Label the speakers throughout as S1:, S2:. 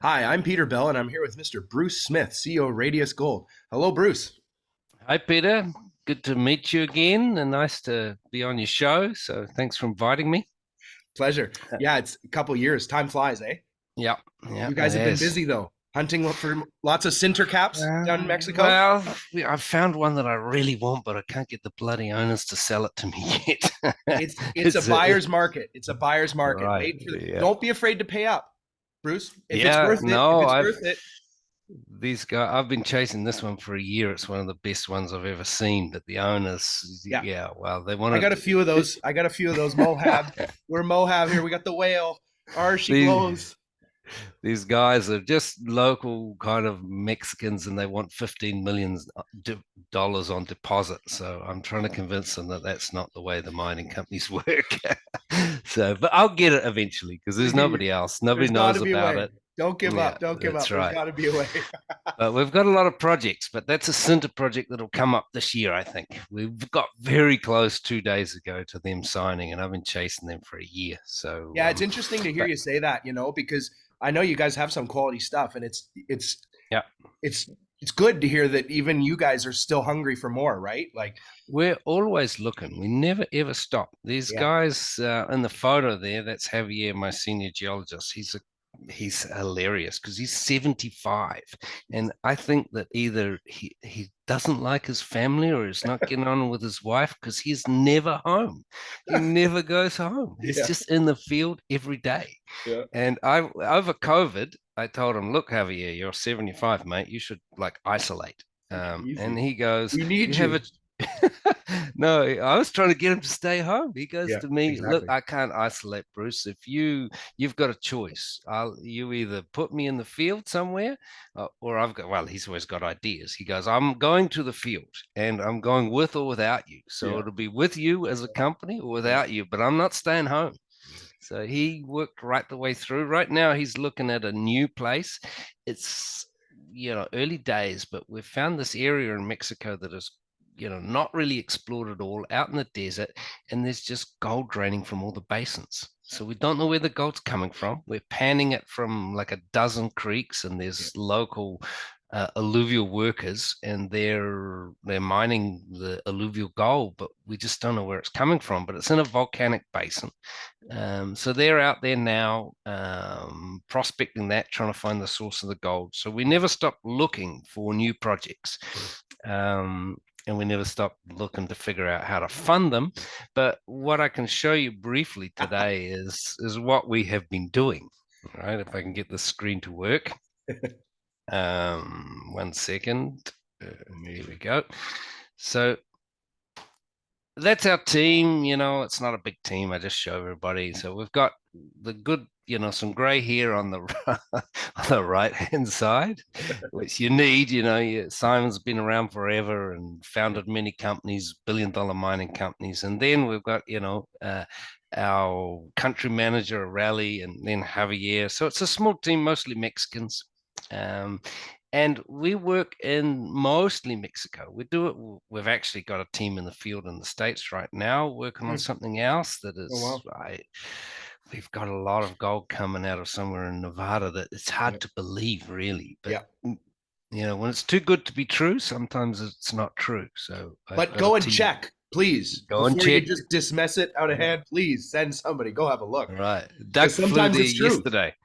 S1: Hi, I'm Peter Bell, and I'm here with Mr. Bruce Smith, CEO Radius Gold. Hello, Bruce.
S2: Hi, Peter. Good to meet you again and nice to be on your show. So thanks for inviting me.
S1: Pleasure. Yeah, it's a couple years. Time flies, eh?
S2: Yeah, yeah,
S1: You
S2: it
S1: guys have been
S2: is.
S1: busy though, hunting for lots of sinter caps down in Mexico.
S2: Well, I found one that I really want, but I can't get the bloody owners to sell it to me yet.
S1: It's a
S2: It's
S1: buyer's market. It's a buyer's market.
S2: right.
S1: Wait for
S2: Yeah.
S1: don't be afraid to pay up, Bruce. If it's
S2: Yeah,
S1: worth it, if
S2: no,
S1: it's
S2: I've
S1: worth it,
S2: these guys, I've been chasing this one for a year. It's one of the best ones I've ever seen. But the owners,
S1: yeah.
S2: yeah, well, they
S1: I got
S2: wanted
S1: a few of those. I got a few of those Mohab. We're Mohab here. We got the whale. R, she
S2: these
S1: glows.
S2: These guys are just local kind of Mexicans and they want 15 million dollars on deposit. So I'm trying to convince them that that's not the way the mining companies work. So, but I'll get it eventually because there's nobody else. Nobody
S1: There's got to
S2: knows
S1: be a
S2: about
S1: way.
S2: it.
S1: Don't give
S2: Yeah,
S1: up. Don't give up.
S2: that's
S1: There's
S2: right.
S1: got to be a way.
S2: But we've got a lot of projects, but that's a Cinta project that'll come up this year, I think. We've got very close 2 days ago to them signing, and I've been chasing them for a year. So,
S1: Yeah, it's interesting to hear
S2: but
S1: you say that, because I know you guys have some quality stuff, and
S2: yeah,
S1: it's it's good to hear that even you guys are still hungry for more, right? Like,
S2: we're always looking. We never ever stop. These
S1: yeah,
S2: guys in the photo there, that's Javier, my senior geologist. He's hilarious because he's 75, and I think that either he doesn't like his family or he's not getting on with his wife because he's never home. He never goes home. He's
S1: yeah,
S2: just in the field every day.
S1: yeah.
S2: And I over COVID, I told him, "Look, Javier, you're 75, mate. You should like isolate." And
S1: Easy.
S2: he goes,
S1: We
S2: "You
S1: need
S2: have
S1: you.
S2: a no, I was trying to get him to stay home. He goes
S1: Yeah,
S2: to me, "Look,
S1: exactly.
S2: I can't isolate, Bruce. If you've got a choice. You either put me in the field somewhere, or I've got." Well, he's always got ideas. He goes, "I'm going to the field, and I'm going with or without you. So
S1: Yeah,
S2: it'll be with you as a company or
S1: yeah.
S2: without you. But I'm not staying home." So he worked right the way through. Right now, he's looking at a new place. It's early days, but we've found this area in Mexico that is not really explored at all, out in the desert, and there's just gold draining from all the basins. So we don't know where the gold's coming from. We're panning it from like a dozen creeks, and
S1: Yeah.
S2: there's local alluvial workers, and they're mining the alluvial gold, but we just don't know where it's coming from. But it's in a volcanic basin, so they're out there now prospecting that, trying to find the source of the gold. So we never stop looking for new projects. Um, and we never stop looking to figure out how to fund them. But what I can show you briefly today is what we have been doing. Right, if I can get the screen to work. 1 second. Here we go. So that's our team. It's not a big team. I just show everybody. So we've got the good, some gray hair on the on the right hand side, which you need. Simon's been around forever and founded many companies, billion-dollar mining companies, and then we've got our country manager, Rally, and then Javier. So it's a small team, mostly Mexicans. Um, and we work in mostly Mexico. We do it. We've actually got a team in the field in the States right now working on
S1: Hmm.
S2: something else that
S1: Oh
S2: is,
S1: wow.
S2: we've got a lot of gold coming out of somewhere in Nevada that it's
S1: Yeah,
S2: hard to believe, really. But
S1: yeah.
S2: when it's too good to be true, sometimes it's not true. So I've
S1: But
S2: got a
S1: go and
S2: team.
S1: check, please,
S2: Go and
S1: before you
S2: check.
S1: just dismiss it out of
S2: Yeah.
S1: hand. Please send somebody. Go have a look,
S2: All right.
S1: because
S2: Doug flew
S1: sometimes
S2: there
S1: it's true.
S2: yesterday.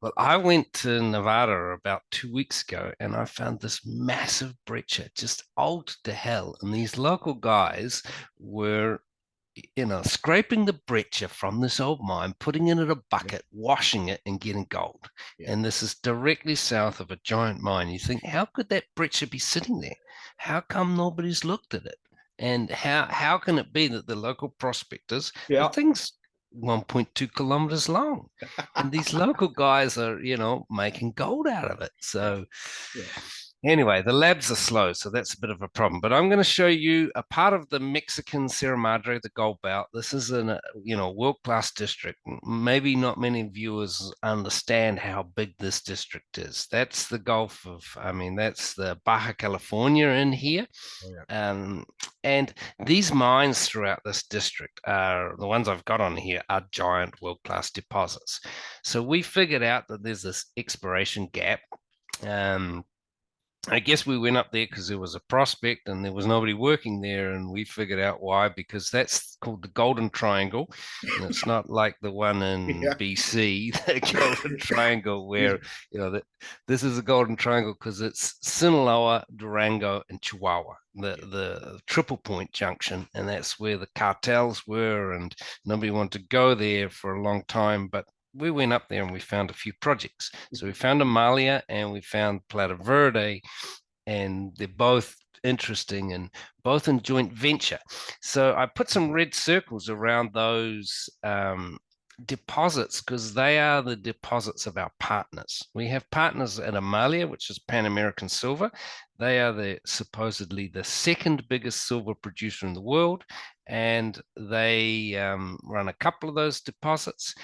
S2: Well, I went to Nevada about 2 weeks ago and I found this massive breccia, just old to hell. And these local guys were, scraping the breccia from this old mine, putting it in a
S1: Yeah,
S2: bucket, washing it, and getting gold.
S1: yeah,
S2: And this is directly south of a giant mine. You think, how could that breccia be sitting there? How come nobody's looked at it? And how can it be that the local prospectors, the
S1: yeah.
S2: thing's 1.2 kilometers long, and these local guys are, making gold out of it. So
S1: Yeah.
S2: Anyway, the labs are slow, so that's a bit of a problem. But I'm going to show you a part of the Mexican Sierra Madre, the Gold Belt. This is a world-class district. Maybe not many viewers understand how big this district is. That's the Gulf of, that's the Baja California in here.
S1: Oh, yeah.
S2: And these mines throughout this district are the ones I've got on here are giant world-class deposits. So we figured out that there's this exploration gap. I guess we went up there because there was a prospect and there was nobody working there, and we figured out why, because that's called the Golden Triangle, and it's not like the one in
S1: Yeah.
S2: BC, the Golden Triangle, where this is a Golden Triangle because it's Sinaloa, Durango, and Chihuahua, the triple point junction, and that's where the cartels were, and nobody wanted to go there for a long time, but we went up there and we found a few projects. So we found Amalia and we found Plata Verde, and they're both interesting and both in joint venture. So I put some red circles around those deposits because they are the deposits of our partners. We have partners at Amalia, which is Pan American Silver. They are supposedly the second biggest silver producer in the world, and they run a couple of those deposits.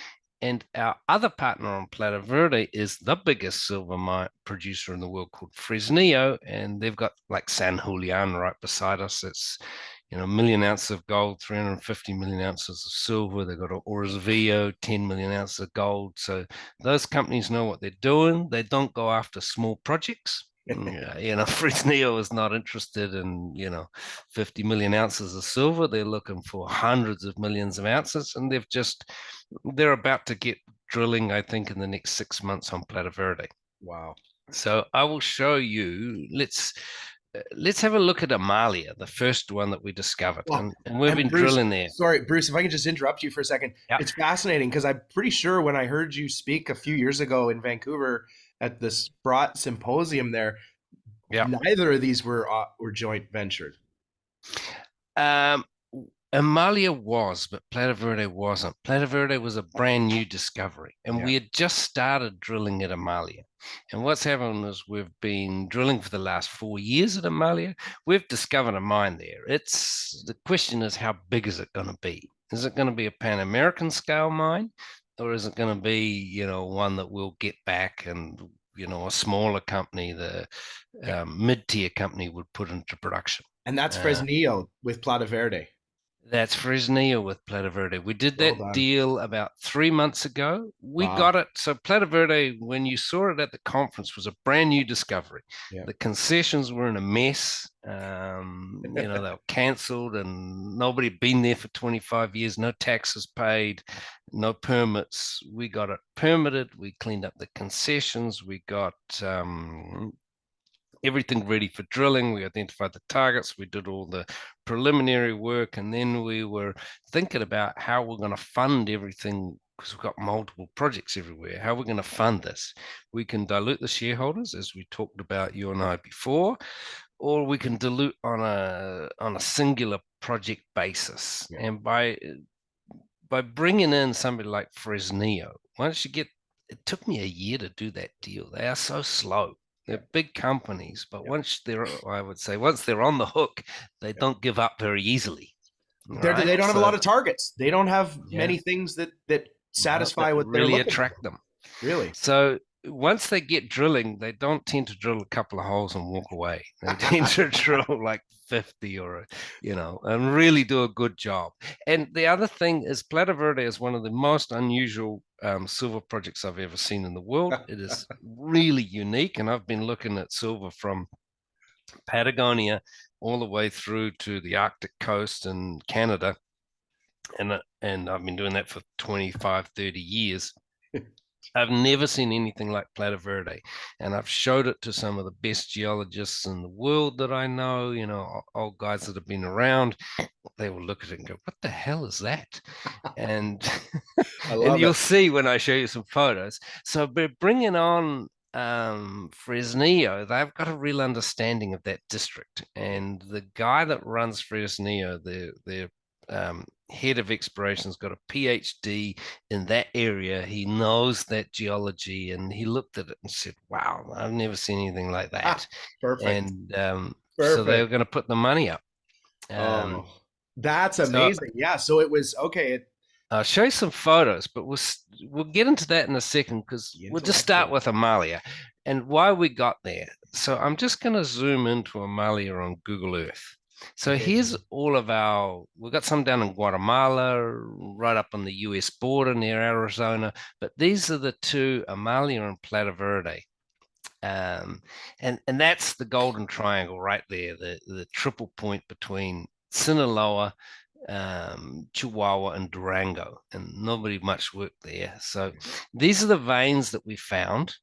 S2: And our other partner on Plata Verde is the biggest silver mine producer in the world, called Fresnillo, and they've got like San Julian right beside us. It's a million ounces of gold, 350 million ounces of silver. They've got Orizvillo, 10 million ounces of gold. So those companies know what they're doing. They don't go after small projects. Fresnillo is not interested in 50 million ounces of silver. They're looking for hundreds of millions of ounces, and they're about to get drilling, I think, in the next 6 months on Plata Verde.
S1: Wow.
S2: So I will show you. Let's have a look at Amalia, the first one that we discovered,
S1: Well,
S2: and we've been
S1: Bruce,
S2: drilling there.
S1: sorry, Bruce, if I can just interrupt you for a second.
S2: Yeah.
S1: It's fascinating because I'm pretty sure when I heard you speak a few years ago in Vancouver at the Sprott Symposium there,
S2: Yeah.
S1: neither of these were joint ventured.
S2: Amalia was, but Plata Verde wasn't. Plata Verde was a brand new discovery, and we had just started drilling at Amalia. And what's happened is we've been drilling for the last 4 years at Amalia. We've discovered a mine there. The question is, how big is it going to be? Is it going to be a Pan American scale mine, or is it going to be, one that we'll get back and a smaller company, the mid-tier company, would put into production?
S1: And that's Fresnillo with Plata Verde.
S2: That's Fresnillo with Plata Verde. We did
S1: Well
S2: that
S1: done.
S2: deal about 3 months ago. We
S1: Wow.
S2: got it. So Plata Verde, when you saw it at the conference, was a brand new discovery.
S1: Yeah.
S2: The concessions were in a mess. They were cancelled, and nobody had been there for 25 years. No taxes paid, no permits. We got it permitted. We cleaned up the concessions. We got everything ready for drilling. We identified the targets. We did all the preliminary work, and then we were thinking about how we're going to fund everything, because we've got multiple projects everywhere. How we're going to fund this? We can dilute the shareholders, as we talked about, you and I, before, or we can dilute on a singular project basis.
S1: Yeah.
S2: And by bringing in somebody like Fresnillo, it took me a year to do that deal. They are so slow. They're big companies, but once they're on the hook, they don't give up very easily. Right?
S1: They don't have a lot of targets. They don't have many things that satisfy what they're
S2: really
S1: looking
S2: attract
S1: for.
S2: them.
S1: Really?
S2: So once they get drilling, they don't tend to drill a couple of holes and walk away. They tend to drill like 50 and really do a good job. And the other thing is, Plata Verde is one of the most unusual silver projects I've ever seen in the world. It is really unique, and I've been looking at silver from Patagonia all the way through to the Arctic coast in Canada, and I've been doing that for 25, 30 years. I've never seen anything like Plata Verde, and I've showed it to some of the best geologists in the world that I know, old guys that have been around. They will look at it and go, "What the hell is that?" And and you'll see when I show you some photos. So by bringing on Fresnillo, they've got a real understanding of that district, and the guy that runs Fresnillo, head of exploration's got a PhD in that area. He knows that geology, and he looked at it and said, "Wow, I've never seen anything like
S1: Ah,
S2: that."
S1: perfect.
S2: And so they were
S1: Perfect.
S2: going to put the money up.
S1: Oh, that's
S2: So
S1: amazing. Yeah. So it was okay.
S2: I'll show you some photos, but we'll get into that in a second because
S1: The
S2: we'll just start
S1: intellectual.
S2: with Amalia and why we got there. So I'm just going to zoom into Amalia on Google Earth. So
S1: Okay.
S2: here's all of we've got some down in Guatemala, right up on the US border near Arizona, but these are the two, Amalia and Plata Verde. And that's the golden triangle right there, the triple point between Sinaloa, Chihuahua, and Durango, and nobody much worked there. So these are the veins that we found.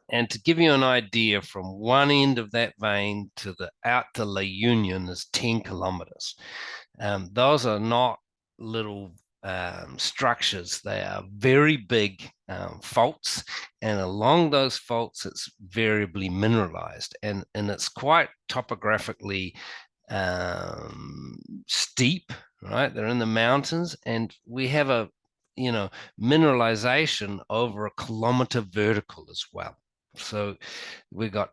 S2: And to give you an idea, from one end of that vein to the out to La Union is 10 kilometers. Those are not little structures. They are very big faults, and along those faults, it's variably mineralized, and it's quite topographically steep. Right, they're in the mountains, and we have a mineralization over a kilometer vertical as well. So we got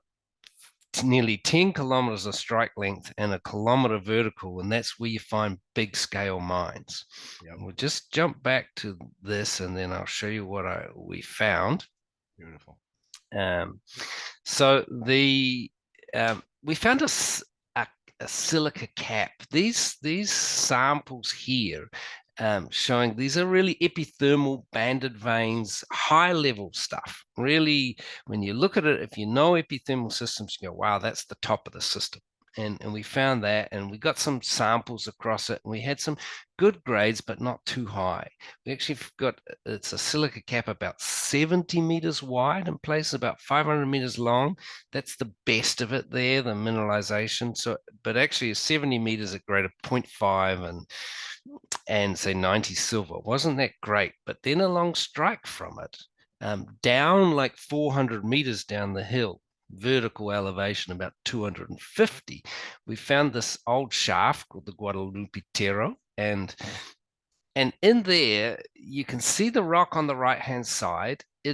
S2: nearly 10 kilometers of strike length and a kilometer vertical, and that's where you find big scale mines.
S1: Yep.
S2: We'll just jump back to this, and then I'll show you what we found.
S1: Beautiful.
S2: Um, so we found a silica cap. These samples here showing these are really epithermal banded veins, high level stuff. Really, when you look at it, if you know epithermal systems, you go, wow, that's the top of the system. And we found that, and we got some samples across it, and we had some good grades, but not too high. We actually got, it's a silica cap about 70 meters wide in places, about 500 meters long. That's the best of it there, the mineralization. So, but actually 70 meters at grade of 0.5 and say 90 silver. Wasn't that great? But then a long strike from it, down like 400 meters down the hill, vertical elevation about 250, we found this old shaft called the Guadalupe Terro, and in there you can see the rock on the right hand side. It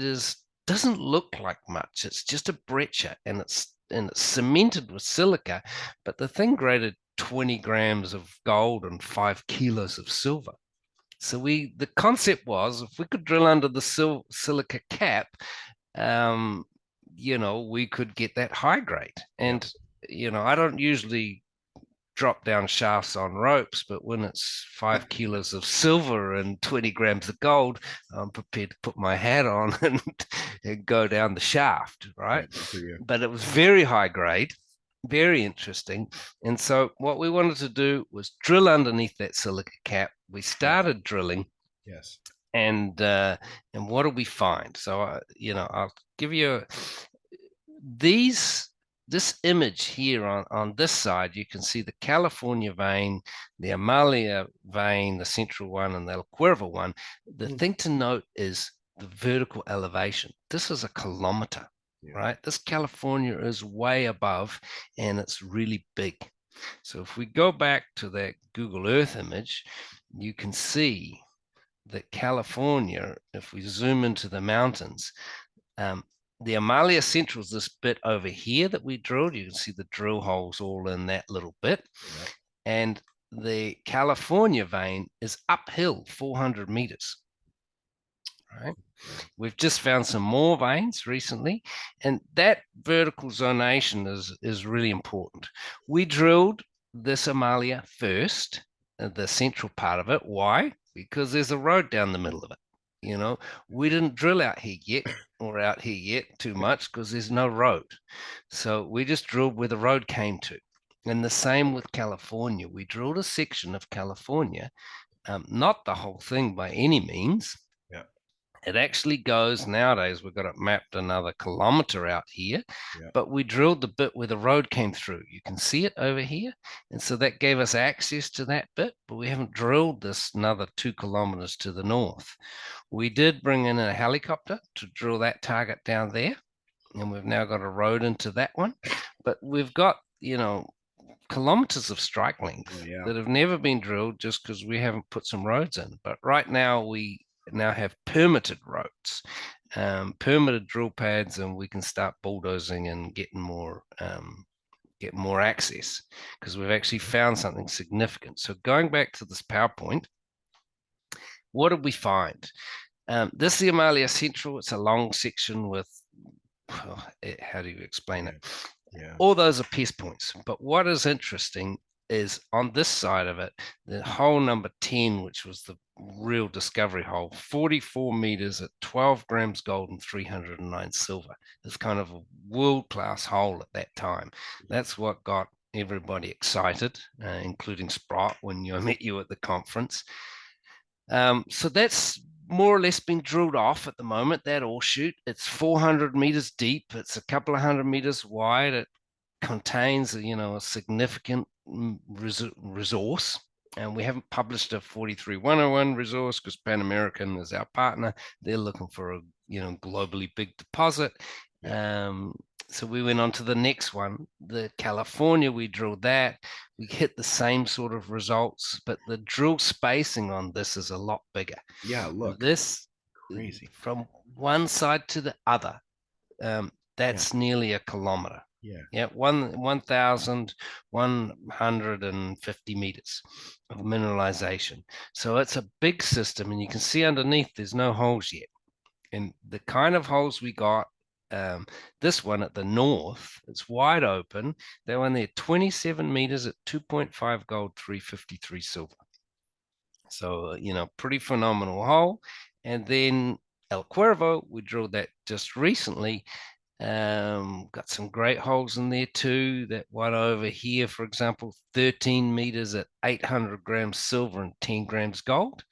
S2: doesn't look like much. It's just a breccia, and it's cemented with silica, but the thing graded 20 grams of gold and 5 kilos of silver. So the concept was, if we could drill under the silica cap, we could get that high grade.
S1: Yep.
S2: And I don't usually drop down shafts on ropes, but when it's 5 kilos of silver and 20 grams of gold, I'm prepared to put my hat on and go down the shaft, right?
S1: Good for you.
S2: But it was very high grade, very interesting. And so what we wanted to do was drill underneath that silica cap. We started drilling.
S1: Yes.
S2: And what do we find? So I'll give you this image here on this side. You can see the California vein, the Amalia vein, the central one, and the El Cuervo one. The thing to note is the vertical elevation. This is a kilometer, right? This California is way above, and it's really big. So if we go back to that Google Earth image, you can see that California, if we zoom into the mountains, the Amalia Central is this bit over here that we drilled. You can see the drill holes all in that little bit. Yep. And the California vein is uphill 400 meters. Right. We've just found some more veins recently, and that vertical zonation is really important. We drilled this Amalia first, the central part of it. Why? Because there's a road down the middle of it. We didn't drill out here yet too much because there's no road. So we just drilled where the road came to. And the same with California. We drilled a section of California, not the whole thing by any means.
S1: Yeah.
S2: It actually goes, nowadays we've got it mapped another kilometer out here, but we drilled the bit where the road came through. You can see it over here. And so that gave us access to that bit, but we haven't drilled this another 2 kilometers to the north. We did bring in a helicopter to drill that target down there, and we've now got a road into that one. But we've got, kilometers of strike length
S1: Oh, yeah.
S2: that have never been drilled just because we haven't put some roads in. But right now we now have permitted roads, permitted drill pads, and we can start bulldozing and get more access because we've actually found something significant. So going back to this PowerPoint, what did we find? This is the Amalia Central. It's a long section with, how do you explain it?
S1: Yeah.
S2: All those are pest points. But what is interesting is on this side of it, the hole number 10, which was the real discovery hole, 44 meters at 12 grams gold and 309 silver. It's kind of a world-class hole at that time. That's what got everybody excited, including Sprott when I met you at the conference. So that's more or less been drilled off at the moment, that ore chute. It's 400 meters deep. It's a couple of 100 meters wide. It contains, a significant resource. And we haven't published a 43101 resource because Pan American is our partner. They're looking for a, globally big deposit.
S1: Yeah.
S2: So we went on to the next one, the California. We drilled that. We hit the same sort of results, but the drill spacing on this is a lot bigger.
S1: Yeah. Look.
S2: This,
S1: Crazy.
S2: from one side to the other, that's nearly a kilometer.
S1: Yeah.
S2: Yeah, 1,150 meters of mineralization. So it's a big system, and you can see underneath there's no holes yet. And the kind of holes we got, this one at the north, it's wide open. That one there, 27 meters at 2.5 gold, 353 silver. So, pretty phenomenal hole. And then El Cuervo, we drilled that just recently. Got some great holes in there too. That one over here, for example, 13 meters at 800 grams silver and 10 grams gold.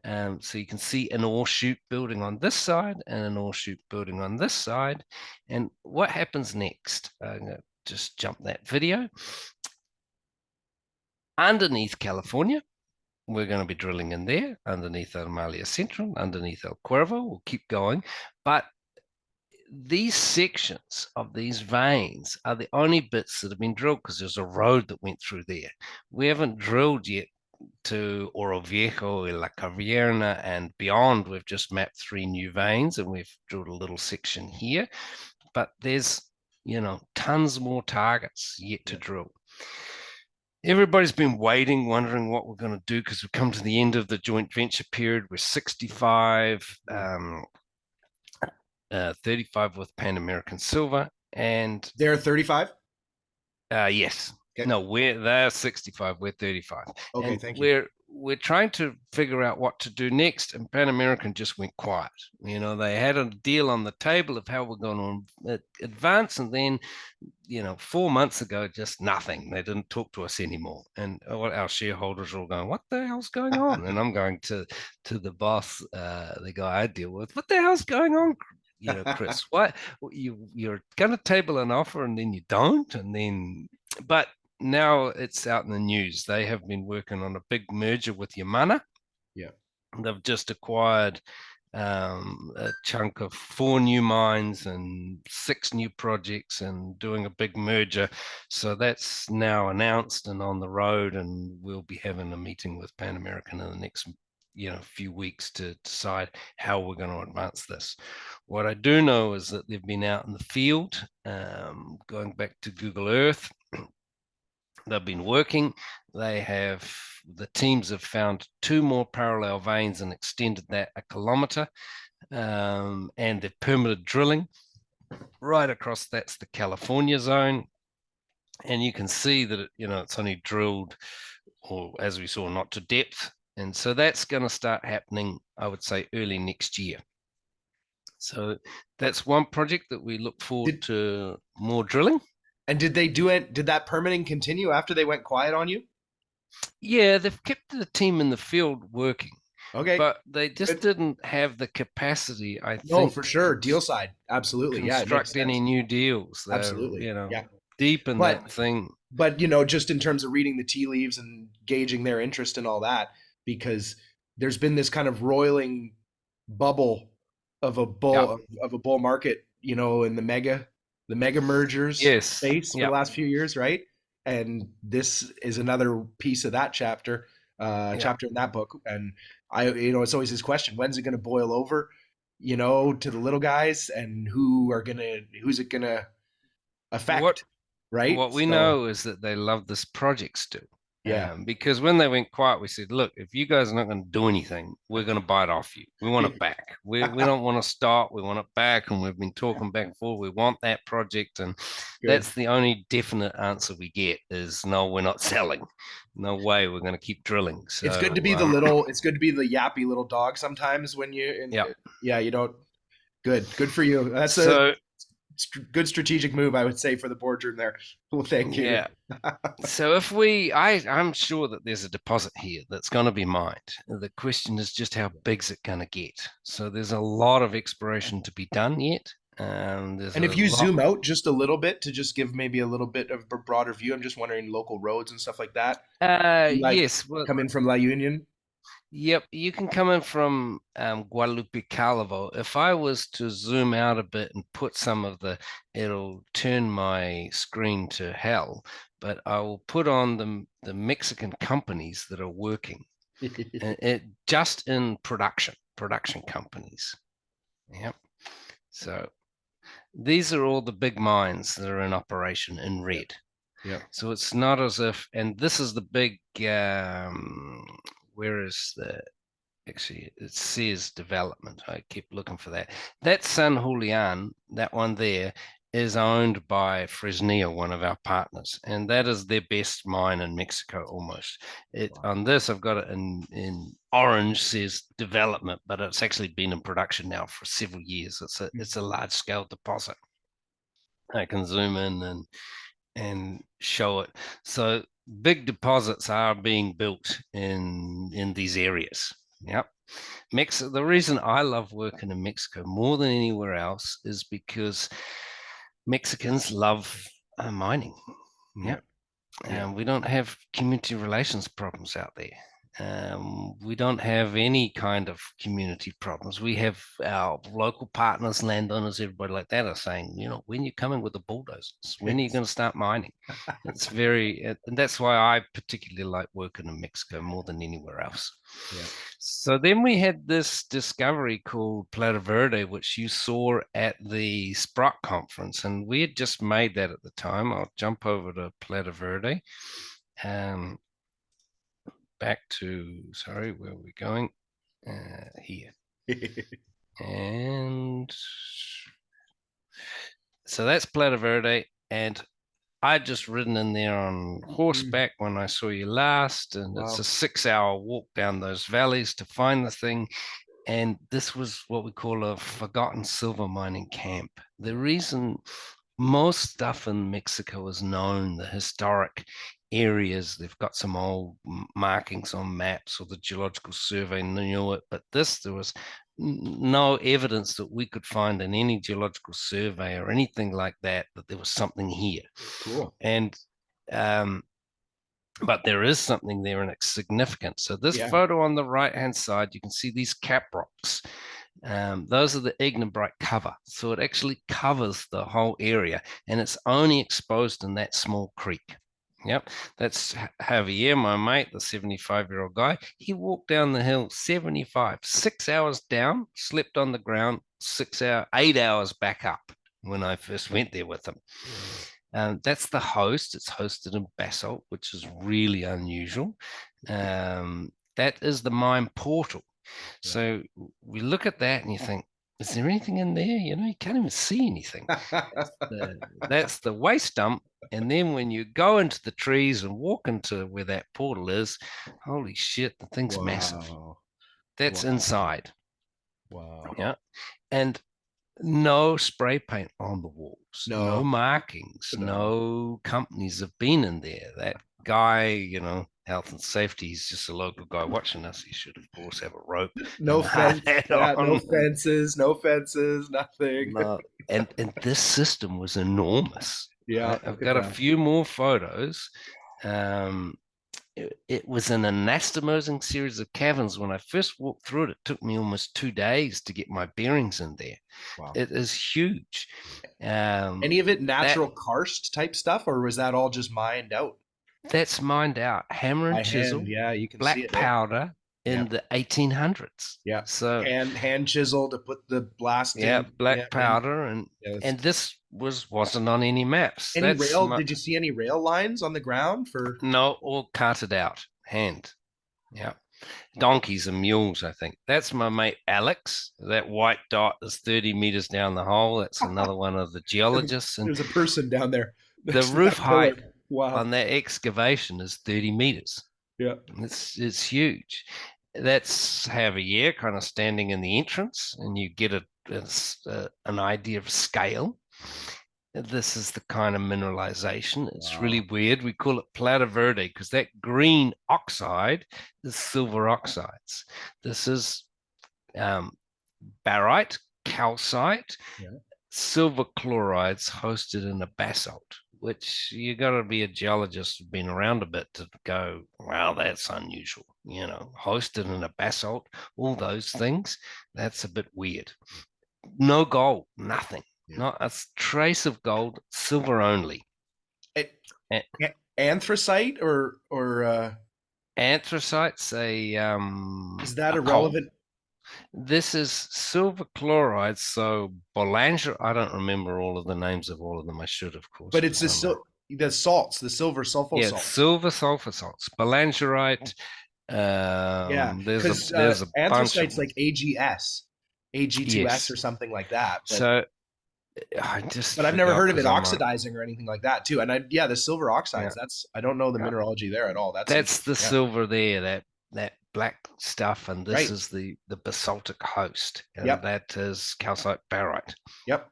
S2: So you can see an ore chute building on this side and an ore chute building on this side. And what happens next? I'm going to just jump that video. Underneath California, we're going to be drilling in there, underneath Amalia Central, underneath El Cuervo. We'll keep going. But these sections of these veins are the only bits that have been drilled because there's a road that went through there. We haven't drilled yet to Oro Viejo, La Caverna, and beyond. We've just mapped 3 new veins, and we've drilled a little section here. But there's, tons more targets yet to drill. Everybody's been waiting, wondering what we're going to do because we've come to the end of the joint venture period. We're 65, 35 with Pan American Silver, and
S1: they're 35.
S2: Yes. Okay. No, they're 65. We're 35.
S1: Okay,
S2: and
S1: thank you.
S2: We're trying to figure out what to do next, and Pan American just went quiet. They had a deal on the table of how we're going to advance, and then 4 months ago, just nothing. They didn't talk to us anymore, and our shareholders are all going, "What the hell's going on?" And I'm going to the boss, the guy I deal with, "What the hell's going on?" Chris, what you're going to table an offer and then you don't, but now it's out in the news. They have been working on a big merger with Yamana.
S1: Yeah,
S2: they've just acquired a chunk of 4 new mines and 6 new projects and doing a big merger. So that's now announced and on the road, and we'll be having a meeting with Pan American in the next few weeks to decide how we're going to advance this. What I do know is that they've been out in the field, going back to Google Earth. They've been working. The teams have found 2 more parallel veins and extended that a kilometer, and they've permitted drilling right across. That's the California zone, and you can see that it's only drilled, or as we saw, not to depth. And so that's going to start happening, I would say, early next year. So that's one project that we look forward to more drilling.
S1: And did they do it? Did that permitting continue after they went quiet on you?
S2: Yeah, they've kept the team in the field working.
S1: Okay.
S2: But they just didn't have the capacity, I think.
S1: No, for sure. Deal side. Absolutely.
S2: Construct any new deals.
S1: Absolutely.
S2: Deep in that thing.
S1: But, just in terms of reading the tea leaves and gauging their interest and all that, because there's been this kind of roiling bubble of a bull market, in the mega mergers space for the last few years, right? and this is another piece of that chapter,
S2: Yeah.
S1: chapter in that book. And it's always this question: when's it going to boil over? To the little guys, and who's it gonna
S2: What
S1: affect, right?
S2: what we
S1: So
S2: know is that they love this project still.
S1: yeah,
S2: Because when they went quiet, we said, look, if you guys are not going to do anything, we're going to buy it off you. We want it back. We don't want to start. We want it back. And we've been talking back and forth. We want that project. And
S1: good.
S2: that's the only definite answer we get is no, we're not selling. No way. We're going to keep drilling.
S1: It's good to
S2: So,
S1: be the little. It's good to be the yappy little dog sometimes when
S2: yeah.
S1: yeah, you don't. Good for you. That's a
S2: So,
S1: good strategic move, I would say, for the boardroom there. Well, thank you.
S2: yeah. So I'm sure that there's a deposit here that's going to be mined. The question is just how big's it going to get? So there's a lot of exploration to be done yet. There's
S1: And
S2: a
S1: if you
S2: lot.
S1: zoom out just a little bit to just give maybe a little bit of a broader view, I'm just wondering local roads and stuff like that. You like
S2: Yes, well,
S1: come in from La Union?
S2: yep, you can come in from Guadalupe Calvo. If I was to zoom out a bit and put some of it'll turn my screen to hell, but I will put on the Mexican companies that are working, and it just in production companies. Yep. So these are all the big mines that are in operation in
S1: Yeah,
S2: red.
S1: yeah.
S2: So it's not as if, and this is the big, where is actually, it says development. I keep looking for that. That San Julian, that one there, is owned by Fresnillo, one of our partners, and that is their best mine in Mexico almost.
S1: Wow.
S2: On this, I've got it in orange, says development, but it's actually been in production now for several years. It's a large scale deposit. I can zoom in and show it. So big deposits are being built in these areas. Yep. Mexico, the reason I love working in Mexico more than anywhere else is because Mexicans love mining.
S1: Yeah,
S2: Yeah.
S1: yeah.
S2: We don't have community relations problems out there. We don't have any kind of community problems. We have our local partners, landowners, everybody like that are saying, when you're coming with the bulldozers, when are you going to start mining? And that's why I particularly like working in Mexico more than anywhere else.
S1: Yeah.
S2: So then we had this discovery called Plata Verde, which you saw at the Sprott conference, and we had just made that at the time. I'll jump over to Plata Verde. Um, Back to, sorry, where are we going? Here. And so that's Plata Verde. And I'd just ridden in there on horseback when I saw you last. And it's a
S1: Wow.
S2: 6-hour walk down those valleys to find the thing. And this was what we call a forgotten silver mining camp. The reason most stuff in Mexico is known, the historic areas, they've got some old markings on maps or the geological survey knew it, but there was no evidence that we could find in any geological survey or anything like that there was something here.
S1: Cool.
S2: And but there is something there and it's significant. So this
S1: Yeah.
S2: photo on the right hand side, you can see these cap rocks. Those are the ignimbrite cover. So it actually covers the whole area and it's only exposed in that small creek. Yep, that's Javier, my mate, the 75-year-old guy. He walked down the hill 75, 6 hours down, slept on the ground, 8 hours back up when I first went there with him. That's the host. It's hosted in basalt, which is really unusual. That is the mine portal.
S1: Yeah.
S2: So we look at that and you think, is there anything in there? You can't even see anything. That's the waste dump. And then when you go into the trees and walk into where that portal is, holy shit, the thing's massive.
S1: Wow.
S2: That's
S1: Wow.
S2: inside.
S1: Wow.
S2: Yeah. And no spray paint on the walls, no
S1: No,
S2: markings,
S1: no.
S2: no companies have been in there. That guy, health and safety, he's just a local guy watching us. He should, of course, have a rope
S1: No
S2: and a hard
S1: fence.
S2: hat
S1: Yeah, no
S2: on.
S1: fences, nothing.
S2: No, and this system was enormous.
S1: Yeah,
S2: Right? I've
S1: look at
S2: got a
S1: that.
S2: few more photos. Um, it was an anastomosing series of caverns. When I first walked through it, it took me almost 2 days to get my bearings in there.
S1: Wow.
S2: It is huge.
S1: Any of it
S2: That
S1: natural karst type stuff, or was that all just mined out
S2: that's mined out, hammer and
S1: by hand?
S2: chisel,
S1: Yeah, you can see
S2: black
S1: it. Eh?
S2: powder
S1: Yeah,
S2: in the 1800s.
S1: yeah.
S2: So
S1: Hand chisel to put the
S2: yeah,
S1: blasting. Yeah,
S2: black
S1: in.
S2: powder,
S1: Yeah.
S2: and this wasn't on any maps.
S1: Any rail? Did you see any rail lines on the ground for?
S2: No, all carted out, hand. Yeah. Donkeys and mules, I think. That's my mate Alex. That white dot is 30 meters down the hole. That's another one of the geologists. And
S1: There's a person down there
S2: the
S1: next to
S2: roof
S1: that pillar.
S2: height
S1: Wow.
S2: on that excavation is 30 meters.
S1: Yeah.
S2: It's huge. That's have a year kind of standing in the entrance, and you get an idea of scale. This is the kind of mineralization. It's
S1: Wow.
S2: really weird. We call it plata verde because that green oxide is silver oxides. This is barite, calcite,
S1: Yeah.
S2: silver chlorides hosted in a basalt, which you got to be a geologist who's been around a bit to go, wow, that's unusual. Hosted in a basalt, all those things, that's a bit weird. No gold, nothing.
S1: Yeah.
S2: Not a trace of gold, silver only.
S1: Anthracite or
S2: Anthracite's
S1: is that
S2: a
S1: a
S2: coal.
S1: relevant?
S2: This is silver chloride. So Bolanger, I don't remember all of the names of all of them. I should, of course.
S1: But it's the salts, the silver sulfur
S2: Yeah,
S1: salt.
S2: silver sulfur salts, Belangerite.
S1: Yeah, because
S2: There's a bunch of
S1: anthracite's like AGS, AG2S
S2: yes.
S1: or something like that.
S2: So I just
S1: but I've never
S2: forgot
S1: heard of it
S2: because I'm a
S1: oxidizing or anything like that too. And the silver
S2: yeah.
S1: oxides. I don't know the
S2: Yeah.
S1: mineralogy there at all.
S2: That's the
S1: Yeah.
S2: silver there, that black stuff, and this
S1: Right.
S2: is the basaltic host, and
S1: Yep.
S2: that is calcite barite.
S1: Yep.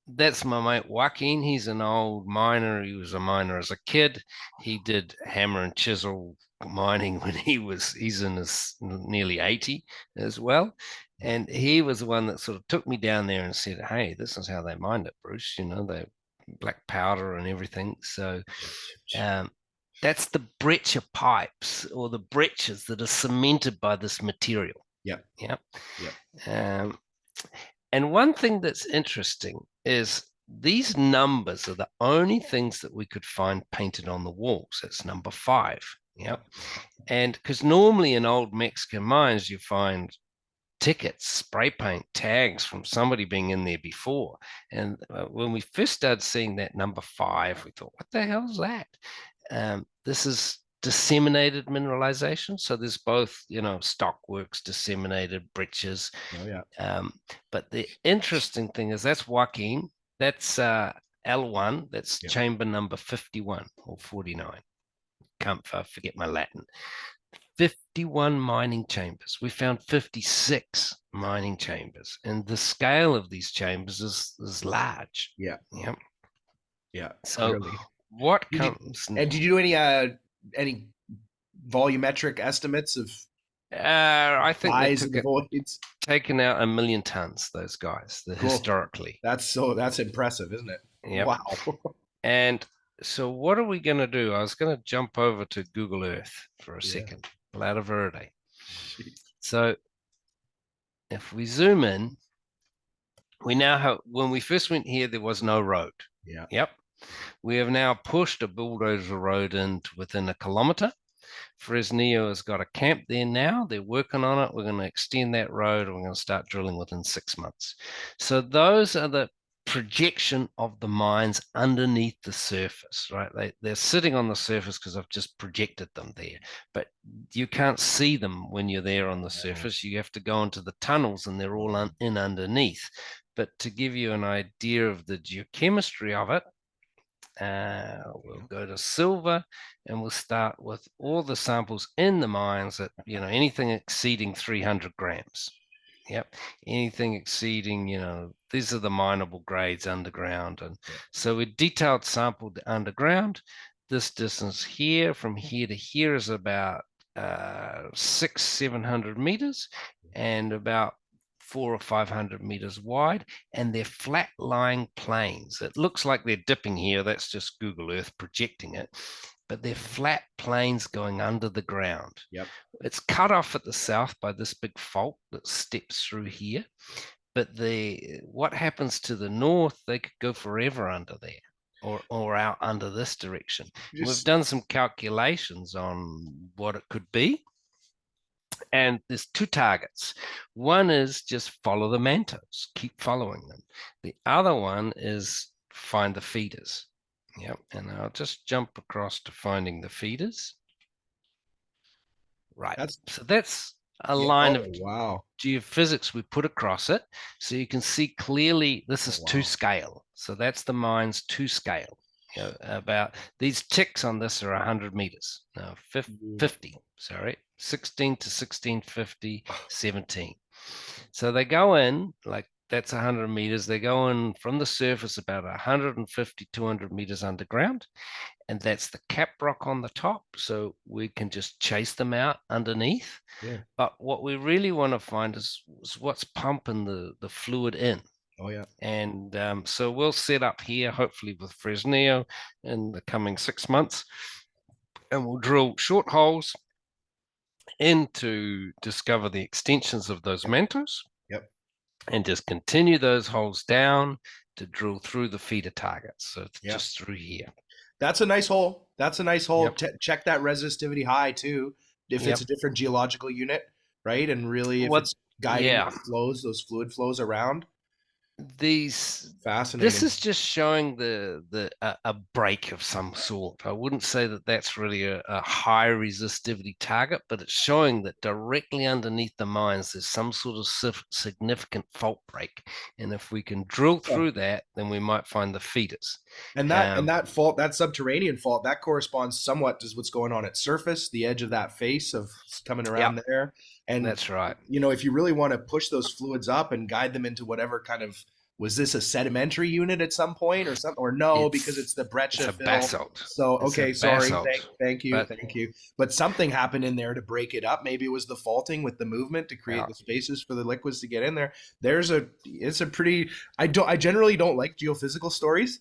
S2: That's my mate Joaquin. He's an old miner. He was a miner as a kid. He did hammer and chisel mining when he's in his nearly 80 as well. And he was the one that sort of took me down there and said, hey, this is how they mined it, Bruce. They black powder and everything. So that's the breccia pipes or the breccias that are cemented by this material.
S1: Yep.
S2: Yep. Yep. And one thing that's interesting is these numbers are the only things that we could find painted on the walls. That's number 5. Yep. And because normally in old Mexican mines, you find tickets, spray paint, tags from somebody being in there before. And when we first started seeing that number 5, we thought, what the hell is that? This is disseminated mineralization. So there's both, stockworks, disseminated breccias.
S1: Oh, yeah.
S2: But the interesting thing is that's Joaquin. That's L1. That's chamber number 51 or 49. Can't forget my Latin. 51 mining chambers. We found 56 mining chambers, and the scale of these chambers is large.
S1: Yeah.
S2: Yeah.
S1: Yeah.
S2: So
S1: clearly.
S2: what comes?
S1: And did you do any volumetric estimates of?
S2: I think they
S1: took voids?
S2: Taken out 1 million tons. Those guys, historically.
S1: That's impressive, isn't it?
S2: Yep.
S1: Wow.
S2: And so what are we going to do? I was going to jump over to Google Earth for a second. Plata Verde. So if we zoom in, we now have, when we first went here, there was no road.
S1: Yeah.
S2: Yep. We have now pushed a bulldozer road in within a kilometer. Fresnillo has got a camp there now. They're working on it. We're going to extend that road and we're going to start drilling within 6 months. So those are the projection of the mines underneath the surface, right? They're sitting on the surface because I've just projected them there, but you can't see them when you're there on the surface. You have to go into the tunnels and they're all in underneath. But to give you an idea of the geochemistry of it, we'll go to silver and we'll start with all the samples in the mines at anything exceeding 300 grams. Yep. Anything exceeding, these are the mineable grades underground. And so we detailed sampled the underground. This distance here from here to here is about 600-700 meters and about 400 or 500 meters wide. And they're flat-lying plains. It looks like they're dipping here. That's just Google Earth projecting it. but they're flat plains going under the ground.
S1: Yep.
S2: It's cut off at the south by this big fault that steps through here. But what happens to the north, they could go forever under there or out under this direction. And we've
S1: Just
S2: done some calculations on what it could be. And there's two targets. One is just follow the mantos, keep following them. The other one is find the feeders. Yep. And I'll just jump across to finding the feeders. Right.
S1: that's
S2: So that's a
S1: yeah.
S2: line
S1: Oh
S2: of
S1: wow.
S2: geophysics we put across it. So you can see clearly this
S1: Oh
S2: is to
S1: wow.
S2: scale. So that's the mine's to scale. About these ticks on this are 100 meters. No, 50, sorry, 16 to 1650, 17. So they go in, like that's 100 meters. They go in from the surface about 150, 200 meters underground. And that's the cap rock on the top. So we can just chase them out underneath.
S1: Yeah.
S2: But what we really want to find is what's pumping the fluid in.
S1: Oh yeah.
S2: And so we'll set up here, hopefully with Fresnillo in the coming 6 months, and we'll drill short holes in to discover the extensions of those
S1: Yep.
S2: mantos
S1: Yep.
S2: and just continue those holes down to drill through the feeder targets. So it's
S1: Yep.
S2: just through here.
S1: That's a nice hole. That's a nice hole.
S2: Yep.
S1: Check that resistivity high too, if
S2: Yep.
S1: it's a different geological unit, right? And really, if
S2: What?
S1: it's guiding
S2: Yeah.
S1: those flows, those fluid flows around.
S2: This
S1: Fascinating.
S2: is just showing a break of some sort. I wouldn't say that that's really a high resistivity target, but it's showing that directly underneath the mines there's some sort of significant fault break, and if we can drill
S1: Yeah.
S2: through that, then we might find the feeders.
S1: And that fault, that subterranean fault, that corresponds somewhat to what's going on at surface, the edge of that face of coming around
S2: Yep,
S1: there. And
S2: that's right.
S1: you know, if you really want to push those fluids up and guide them into whatever kind of, was this a sedimentary unit at some point or something, or no, because it's the
S2: It's
S1: breccia
S2: a
S1: fill.
S2: basalt.
S1: So
S2: It's a
S1: okay, sorry,
S2: basalt.
S1: thank you,
S2: But
S1: thank you. But something happened in there to break it up. Maybe it was the faulting with the movement to create
S2: yeah,
S1: the spaces for the liquids to get in there. It's a pretty. I generally don't like geophysical stories,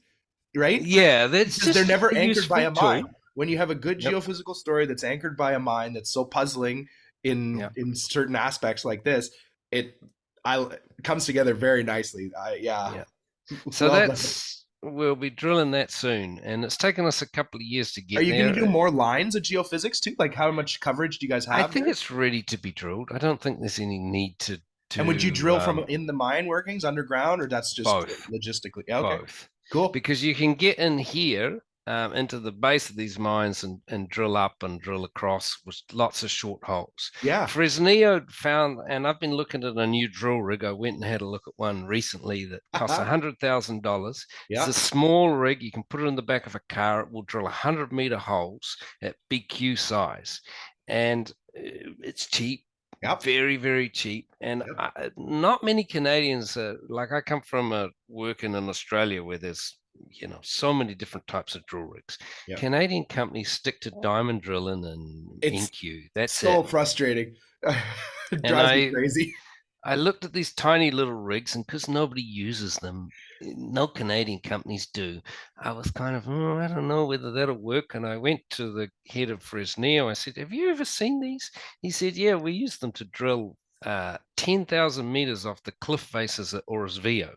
S1: right?
S2: yeah, that's
S1: Because they're
S2: just
S1: never
S2: a
S1: anchored by
S2: useful
S1: a mine.
S2: tool.
S1: When you have a good
S2: Yep,
S1: geophysical story that's anchored by a mine that's so puzzling
S2: yep,
S1: in certain aspects like this, it it comes together very nicely. Yeah,
S2: yeah. So
S1: well done.
S2: we'll be drilling that soon, and it's taken us a couple of years to
S1: Are
S2: get
S1: you going to do
S2: there.
S1: more lines of geophysics too? Like how much coverage do you guys
S2: I
S1: have
S2: think
S1: there?
S2: it's ready to be drilled. I don't think there's any need to
S1: And would you drill from
S2: to
S1: in the mine workings underground, or that's just
S2: both.
S1: logistically? Yeah, okay,
S2: Both,
S1: cool.
S2: because you can get in here into the base of these mines and drill up and drill across with lots of short holes.
S1: Yeah.
S2: Fresnillo found, and I've been looking at a new drill rig. I went and had a look at one recently that costs $100,000. It's a
S1: Yeah.
S2: small rig. You can put it in the back of a car. It will drill 100-meter holes at BQ size, and it's cheap,
S1: Yep.
S2: very, very cheap. And
S1: Yep.
S2: not many Canadians, like I come from working in Australia where there's, so many different types of drill rigs.
S1: Yep.
S2: Canadian companies stick to diamond drilling and
S1: It's
S2: NQ. That's
S1: so
S2: it.
S1: frustrating. It
S2: And
S1: drives me crazy.
S2: I looked at these tiny little rigs, and because nobody uses them, no Canadian companies do. I was kind of, I don't know whether that'll work. And I went to the head of Fresnillo. I said, "Have you ever seen these?" He said, "Yeah, we use them to drill 10,000 meters off the cliff faces at Orosvio."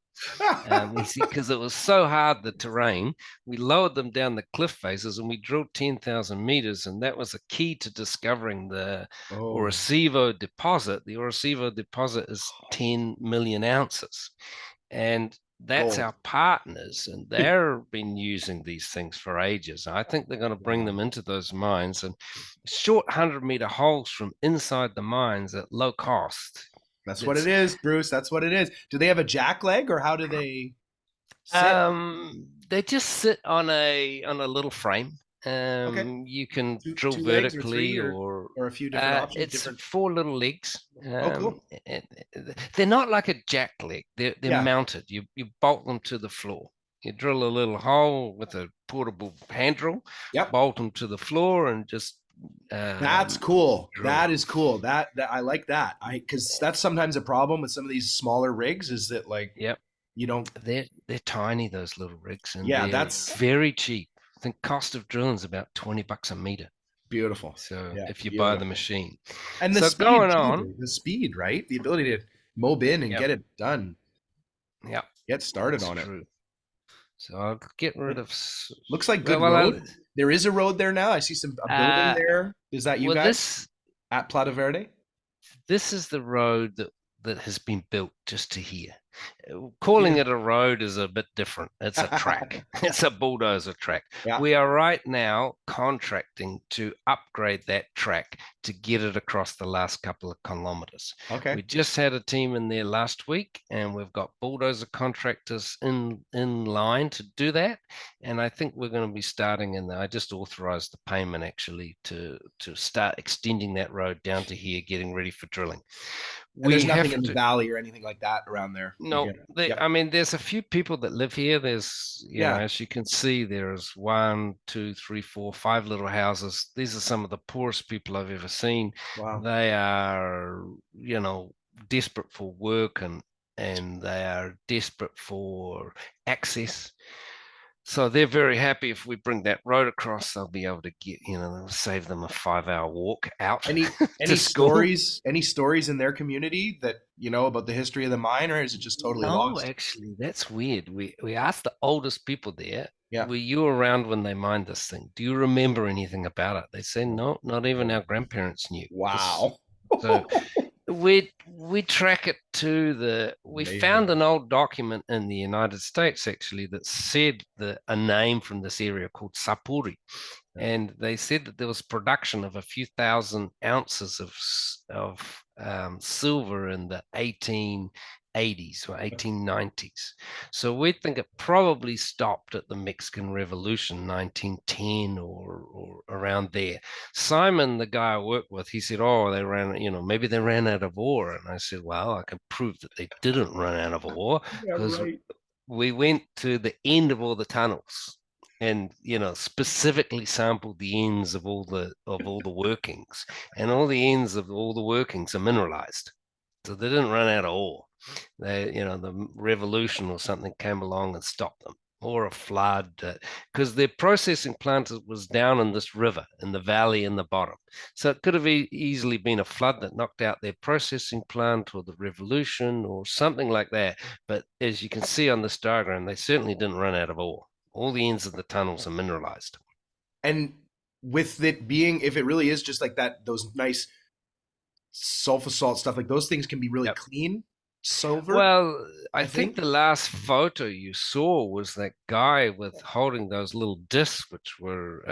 S2: We see because it was so hard, the terrain, we lowered them down the cliff faces and we drilled 10,000 meters, and that was a key to discovering the
S1: Oh,
S2: Orosívo deposit. The Orosívo deposit is 10 million ounces, and that's
S1: gold.
S2: our partners, and they've been using these things for ages. I think they're going to bring them
S1: Wow.
S2: into those mines and short 100-meter holes from inside the mines at low cost.
S1: That's what it
S2: It's
S1: is, Bruce. That's what it is. Do they have a jack leg or how do they sit?
S2: They just sit on a little frame.
S1: Okay.
S2: You can drill
S1: Two legs or three
S2: vertically, or
S1: or a few different options,
S2: it's
S1: different.
S2: 4 little legs.
S1: Oh, cool.
S2: They're not like a jack leg. They're
S1: Yeah.
S2: mounted. You bolt them to the floor. You drill a little hole with a portable hand drill,
S1: Yep.
S2: bolt them to the floor, and just
S1: That's cool.
S2: drill.
S1: That is cool. That I like that. Because that's sometimes a problem with some of these smaller rigs is that like
S2: Yep,
S1: you don't.
S2: they're tiny, those little rigs, and
S1: Yeah,
S2: they're
S1: that's
S2: very cheap. think cost of drilling is about $20 a meter.
S1: Beautiful.
S2: So
S1: Yeah,
S2: if you buy the
S1: beautiful.
S2: machine.
S1: And the
S2: So
S1: speed
S2: going
S1: too,
S2: on,
S1: the speed, right? The ability to mob in and
S2: yep,
S1: get it done.
S2: yep,
S1: Get started
S2: that's
S1: on it.
S2: true. So I'll get rid
S1: It
S2: of,
S1: looks like good
S2: well,
S1: road. There is a road there now. I see a building
S2: uh,
S1: there. Is that you
S2: well,
S1: guys
S2: this
S1: at Plata Verde?
S2: this is the road that has been built just to here. Calling it
S1: Beautiful.
S2: a road is a bit different. It's a track. It's a bulldozer track.
S1: Yeah.
S2: We are right now contracting to upgrade that track to get it across the last couple of kilometers.
S1: Okay.
S2: We just had a team in there last week, and we've got bulldozer contractors in line to do that. And I think we're going to be starting in there. I just authorized the payment actually to start extending that road down to here, getting ready for drilling.
S1: And
S2: We
S1: there's nothing
S2: have
S1: in the
S2: to.
S1: valley or anything like that around there. You
S2: No,
S1: can. Yep.
S2: I mean, there's a few people that live here. There's,
S1: Yeah.
S2: as you can see, there's one, two, three, four, five little houses. These are some of the poorest people I've ever seen.
S1: Wow.
S2: They are, desperate for work and they are desperate for access. So they're very happy if we bring that road across. They'll be able to get, they'll save them a 5-hour walk out
S1: Any
S2: to
S1: any
S2: school.
S1: stories? Any stories in their community that you know about the history of the mine, or is it just totally
S2: No,
S1: lost?
S2: actually, that's weird. We asked the oldest people there,
S1: Yeah.
S2: were you around when they mined this thing? Do you remember anything about it? They say no, not even our grandparents knew.
S1: Wow.
S2: So we track it to we
S1: Amazing.
S2: found an old document in the United States actually that said a name from this area called Sapuri,
S1: Yeah.
S2: and they said that there was production of a few thousand ounces of silver in the 1880s or 1890s. So we think it probably stopped at the Mexican Revolution, 1910 or around there. Simon, the guy I work with, he said, "Oh, they ran, maybe they ran out of ore." And I said, "Well, I can prove that they didn't run out of ore
S1: Yeah.
S2: because
S1: Right.
S2: we went to the end of all the tunnels and specifically sampled the ends of all the workings, and all the ends of all the workings are mineralized, so they didn't run out of ore. The revolution or something came along and stopped them, or a flood, because their processing plant was down in this river in the valley in the bottom. So it could have easily been a flood that knocked out their processing plant or the revolution or something like that. But as you can see on this diagram, they certainly didn't run out of ore. All the ends of the tunnels are mineralized.
S1: And with it being, if it really is just like that, those nice sulfur salt stuff, like those things can be really
S2: Yep.
S1: clean silver,
S2: Well, I
S1: I
S2: think
S1: think.
S2: the last photo you saw was that guy with holding those little discs, which were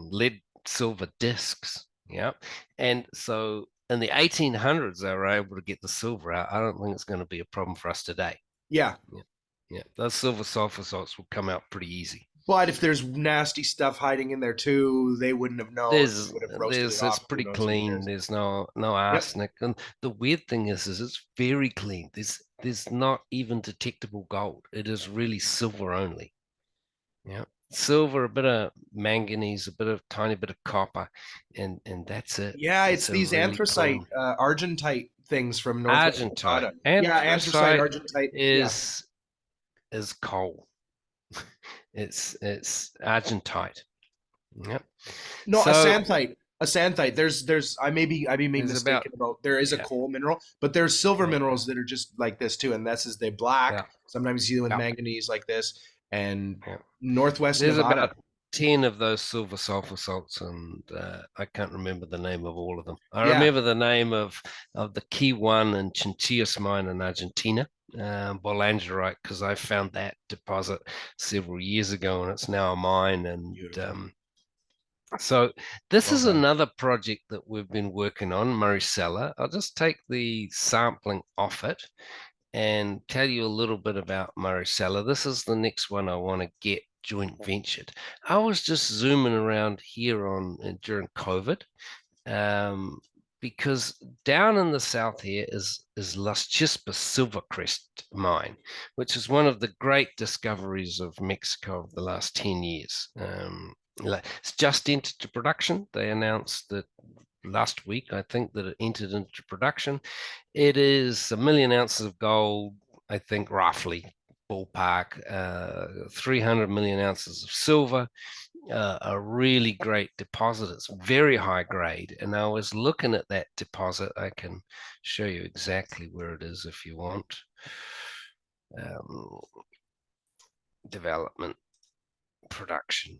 S2: lead silver discs. Yeah. And so in the 1800s, they were able to get the silver out. I don't think it's going to be a problem for us today.
S1: Yeah.
S2: Yeah. Yeah. Those silver sulfur salts will come out pretty easy.
S1: But if there's nasty stuff hiding in there too, they wouldn't have known. They
S2: There's
S1: would have roasted it
S2: there's it's
S1: off. Who
S2: pretty
S1: knows for
S2: clean.
S1: years.
S2: There's no
S1: Yep.
S2: arsenic. And the weird thing is it's very clean. There's not even detectable gold. It is really silver only. Yeah. Silver, a bit of manganese, a bit of tiny bit of copper, and that's it.
S1: Yeah, it's
S2: It's a
S1: these
S2: really
S1: anthracite,
S2: clean
S1: argentite things from northwest
S2: argentite.
S1: Nevada. Yeah, anthracite,
S2: Anthracite
S1: argentite. Yeah.
S2: is coal. It's argentite. Yep.
S1: No, a
S2: So
S1: xanthite. A xanthite. There's I may be
S2: there's about
S1: mistaken about there is a
S2: yeah,
S1: coal mineral, but there's silver
S2: yeah,
S1: minerals that are just like this too, and this is they black.
S2: yeah,
S1: Sometimes you see them with
S2: yeah,
S1: manganese like this, and
S2: yeah.
S1: northwest
S2: There's
S1: Nevada.
S2: about 10 of those silver sulfur salts, and I can't remember the name of all of them. I
S1: Yeah,
S2: remember the name of the key one in Chinchillas mine in Argentina, Bolangerite, because I found that deposit several years ago, and it's now a mine. And
S1: beautiful.
S2: so this
S1: Well
S2: is
S1: done.
S2: another project that we've been working on, Maricela. I'll just take the sampling off it and tell you a little bit about Maricela. This is the next one I want to get joint ventured. I was just zooming around here during COVID, um, because down in the south here is Las Chispas Silvercrest mine, which is one of the great discoveries of Mexico of the last 10 years. It's just entered to production. They announced that last week, I think, that it entered into production. It is 1 million ounces of gold, I think, roughly ballpark, 300 million ounces of silver. a really great deposit. It's very high grade, and I was looking at that deposit. I can show you exactly where it is if you want. Development, production.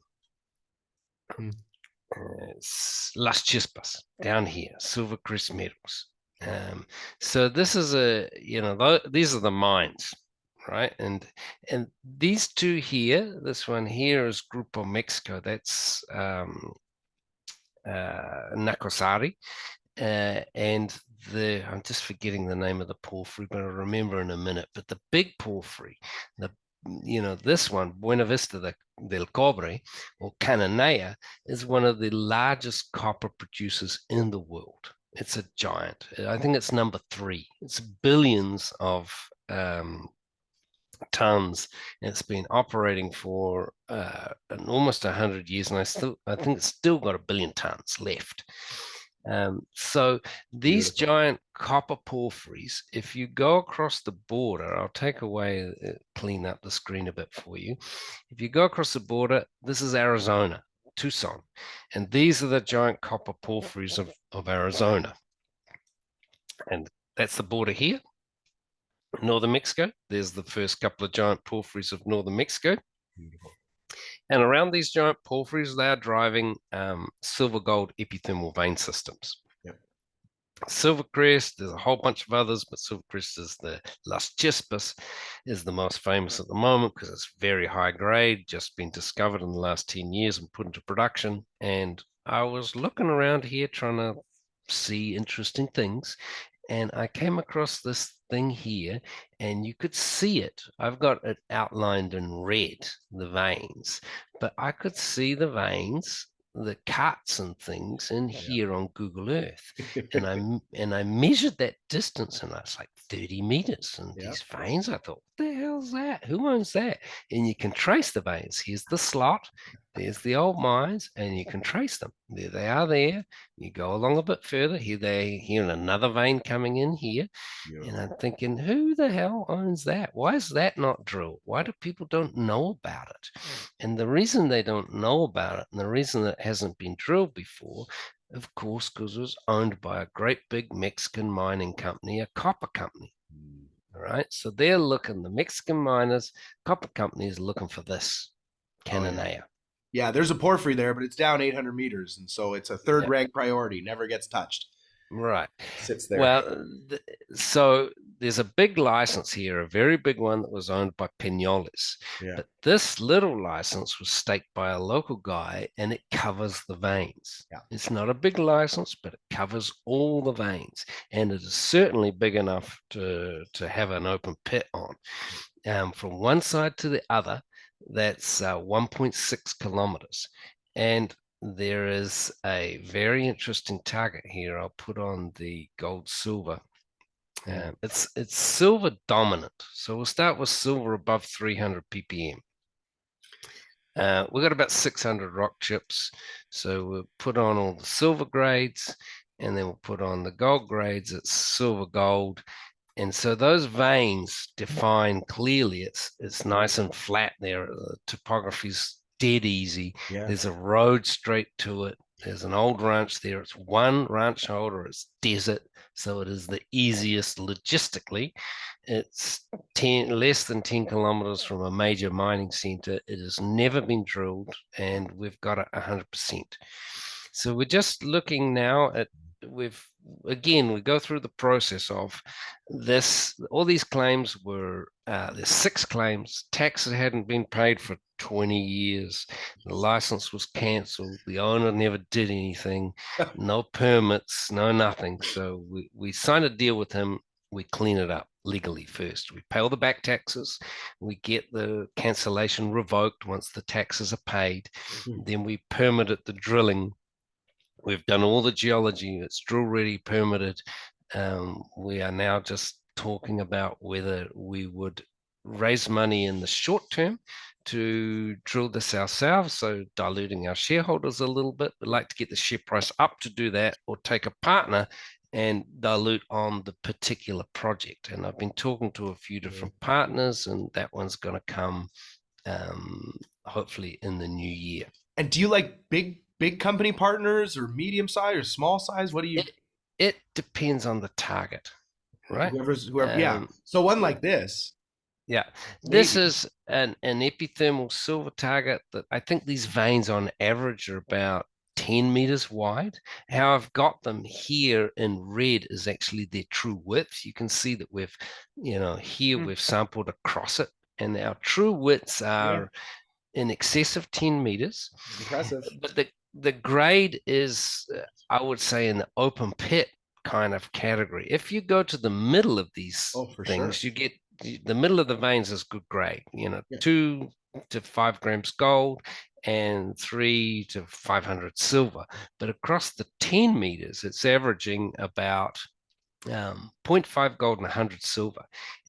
S2: It's Las Chispas down here, Silvercrest Metals. So this is these are the mines, right? And these two here, this one here is Grupo Mexico. That's Nacosari, and I'm just forgetting the name of the porphyry, but I'll remember in a minute. But the big porphyry, this one, Buena Vista del Cobre, or Cananea, is one of the largest copper producers in the world. It's a giant. I think it's number 3. It's billions of tons. It's been operating for almost 100 years, and I think it's still got 1 billion tons left. So these
S1: Beautiful.
S2: giant copper porphyries, if you go across the border, I'll take away, clean up the screen a bit for you. If you go across the border, this is Arizona, Tucson, and these are the giant copper porphyries of Arizona. And that's the border here. Northern Mexico. There's the first couple of giant porphyries of northern Mexico.
S1: Beautiful.
S2: And around these giant porphyries, they are driving silver gold epithermal vein systems.
S1: Yep.
S2: Silvercrest, there's a whole bunch of others, but Silvercrest is the Las Chispas, is the most famous at the moment because it's very high grade, just been discovered in the last 10 years and put into production. And I was looking around here trying to see interesting things, and I came across this thing here, and you could see it. I've got it outlined in red, the veins, but I could see the veins, the cuts and things in here on Google Earth. And I measured that distance, and it's like 30 meters. And these veins, I thought, what the hell's that? Who owns that? And you can trace the veins. Here's the slot. There's the old mines, and you can trace them. There they are there. You go along a bit further. Here another vein coming in here. And I'm thinking, who the hell owns that? Why is that not drilled? Why do people don't know about it? And the reason they don't know about it, and the reason it hasn't been drilled before, of course, because it was owned by a great big Mexican mining company, a copper company. All right. So they're looking, the Mexican miners, copper companies looking for this Cananea.
S1: Yeah, there's a porphyry there, but it's down 800 meters, and so it's a third rank priority. Never gets touched.
S2: Right.
S1: Sits there.
S2: Well, so there's a big license here, a very big one that was owned by Peñoles.
S1: Yeah.
S2: But this little license was staked by a local guy, and it covers the veins.
S1: Yeah.
S2: It's not a big license, but it covers all the veins, and it is certainly big enough to have an open pit on. From one side to the other, that's 1.6 kilometers. And there is a very interesting target here. I'll put on the gold silver. It's silver dominant. So we'll start with silver above 300 ppm. We've got about 600 rock chips. So we'll put on all the silver grades, and then we'll put on the gold grades. It's silver gold. And so those veins define clearly. It's nice and flat there. The topography's dead easy.
S1: Yeah.
S2: There's a road straight to it. There's an old ranch there. It's one ranch holder. It's desert, so it is the easiest logistically. It's less than 10 kilometers from a major mining center. It has never been drilled, and we've got it 100%. So we're just looking now at we go through the process of this. All these claims were there's 6 claims. Taxes hadn't been paid for 20 years. The license was cancelled. The owner never did anything. No permits, no nothing. So we signed a deal with him. We clean it up legally first. We pay all the back taxes. We get the cancellation revoked once the taxes are paid. Then we permitted the drilling. We've done all the geology. It's drill ready, permitted. We are now just talking about whether we would raise money in the short term to drill this ourselves, so diluting our shareholders a little bit. We'd like to get the share price up to do that, or take a partner and dilute on the particular project. And I've been talking to a few different partners, and that one's going to come hopefully in the new year.
S1: And do you like big company partners or medium size or small size? What do you
S2: It it depends on the target, right?
S1: whoever yeah. So one like this,
S2: Yeah, this
S1: maybe.
S2: is an epithermal silver target that I think these veins on average are about 10 meters wide. How I've got them here in red is actually their true width. You can see that here
S1: Hmm,
S2: we've sampled across it, and our true widths
S1: yeah,
S2: are in excess of 10 meters.
S1: impressive.
S2: But the grade is, I would say, in the open pit kind of category. If you go to the middle of these
S1: Oh, for sure.
S2: things, you get the middle of the veins is good grade.
S1: Yeah.
S2: 2 to 5 grams gold and 3 to 500 silver. But across the 10 meters, it's averaging about zero 0.5 gold and 100 silver.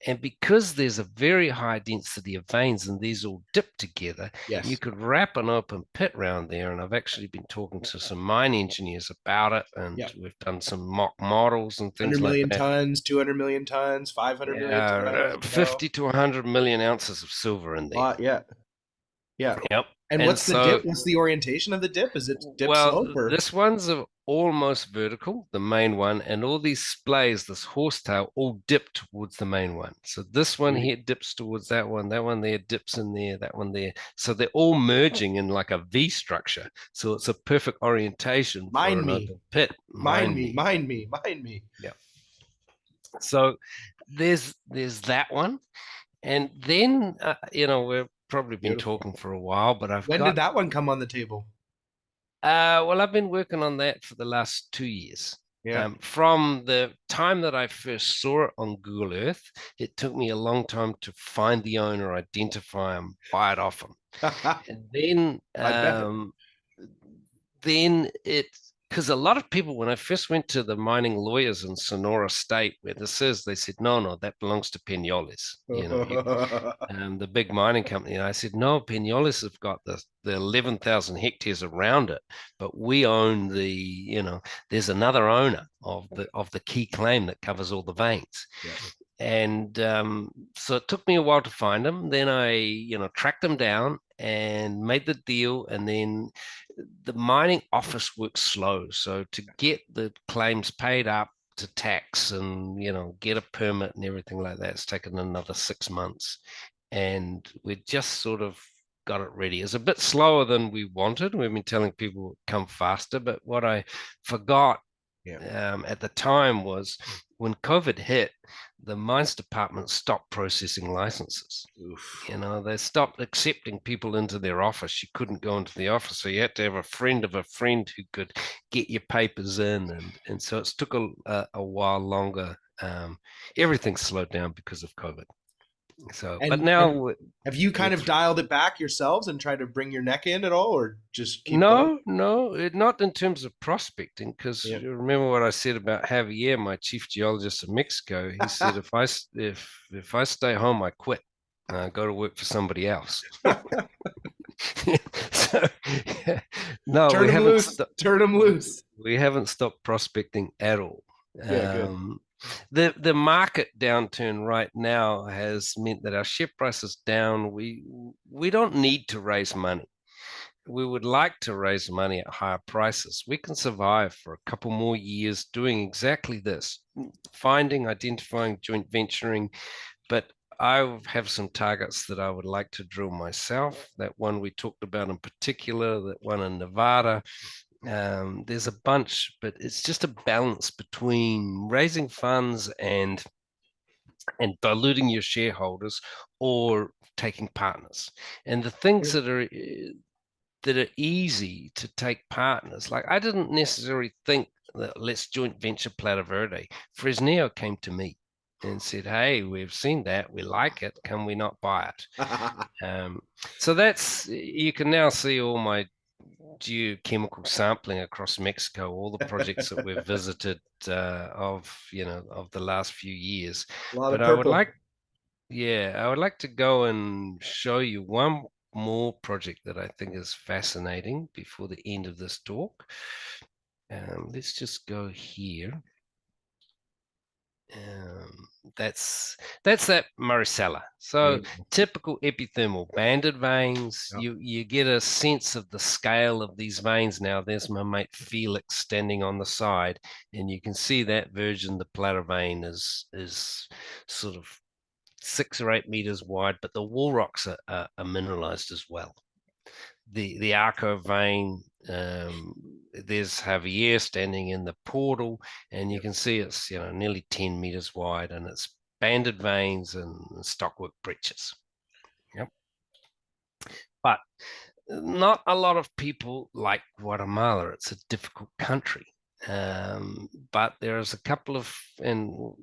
S2: And because there's a very high density of veins and these all dip together, you
S1: Yes.
S2: could wrap an open pit round there. And I've actually been talking to some mine engineers about it, and
S1: Yeah.
S2: we've done some mock models and
S1: 100
S2: things like
S1: million
S2: that.
S1: tons, 200 million tons, 500 million
S2: Yeah,
S1: tons,
S2: 50 to 100 million ounces of silver in there.
S1: lot. Yeah. Yeah.
S2: Yep.
S1: And
S2: And
S1: what's the dip?
S2: so
S1: What's the orientation of the dip? Is it dip
S2: Well,
S1: slope or?
S2: this one's almost vertical, the main one, and all these splays, this horsetail, all dip towards the main one. So this one
S1: Beauty.
S2: here dips towards that one there dips in there, that one there. So they're all merging in like a V structure. So it's a perfect orientation for
S1: Mind
S2: an
S1: me.
S2: open pit.
S1: Mind
S2: Mind
S1: me.
S2: me.
S1: Mind me. Mind me.
S2: Yeah. So there's that one, and then we've probably been
S1: Beautiful.
S2: talking for a while, but I've
S1: When did
S2: got
S1: that one come on the table?
S2: well, I've been working on that for the last 2 years.
S1: Yeah.
S2: From the time that I first saw it on Google Earth, it took me a long time to find the owner, identify him, buy it off him. And
S1: I bet.
S2: then it because a lot of people, when I first went to the mining lawyers in Sonora State, where this is, they said, no, that belongs to Penoles. The big mining company. And I said, no, Penoles have got the 11,000 hectares around it, but we own there's another owner of the key claim that covers all the veins.
S1: Yeah.
S2: And so it took me a while to find them. Then I, tracked them down and made the deal. And then the mining office works slow. So to get the claims paid up to tax and, get a permit and everything like that, it's taken another 6 months. And we just sort of got it ready. It's a bit slower than we wanted. We've been telling people come faster, but what I forgot
S1: Yeah.
S2: at the time was when COVID hit, the mines department stopped processing licenses.
S1: Oof.
S2: They stopped accepting people into their office. You couldn't go into the office, so you had to have a friend of a friend who could get your papers in, and so it took a while longer. Everything slowed down because of COVID. So, but
S1: And
S2: now
S1: have you
S2: we're
S1: kind of dialed it back yourselves and tried to bring your neck in at all, or just keep going?
S2: No, not in terms of prospecting, because
S1: Yeah.
S2: you remember what I said about Javier, my chief geologist in Mexico. He said if I stay home, I quit. I go to work for somebody else. So no,
S1: Turn them loose. Turn them loose.
S2: we haven't stopped prospecting at all.
S1: Yeah. Good.
S2: The market downturn right now has meant that our share price is down. We don't need to raise money. We would like to raise money at higher prices. We can survive for a couple more years doing exactly this, finding, identifying, joint venturing. But I have some targets that I would like to drill myself. That one we talked about in particular, that one in Nevada. There's a bunch, but it's just a balance between raising funds and diluting your shareholders or taking partners. And the things that are easy to take partners. Like I didn't necessarily think that let's joint venture Plata Verde. Fresnillo came to me and said, "Hey, we've seen that, we like it. Can we not buy it?" So that's you can now see all my geochemical sampling across Mexico, all the projects that we've visited of the last few years.
S1: A lot
S2: But
S1: of purple.
S2: I would like to go and show you one more project that I think is fascinating before the end of this talk. Let's just go here That's that Maricela. So
S1: Beautiful.
S2: typical epithermal banded veins.
S1: Yeah.
S2: You get a sense of the scale of these veins now. There's my mate Felix standing on the side, and you can see that version. The platter vein is sort of 6 or 8 meters wide, but the wall rocks are mineralized as well. The Arco vein, there's Javier standing in the portal, and you
S1: Yep.
S2: can see it's nearly 10 meters wide, and it's banded veins and stockwork breccias. Yep. But not a lot of people like Guatemala. It's a difficult country. But there's a couple of, and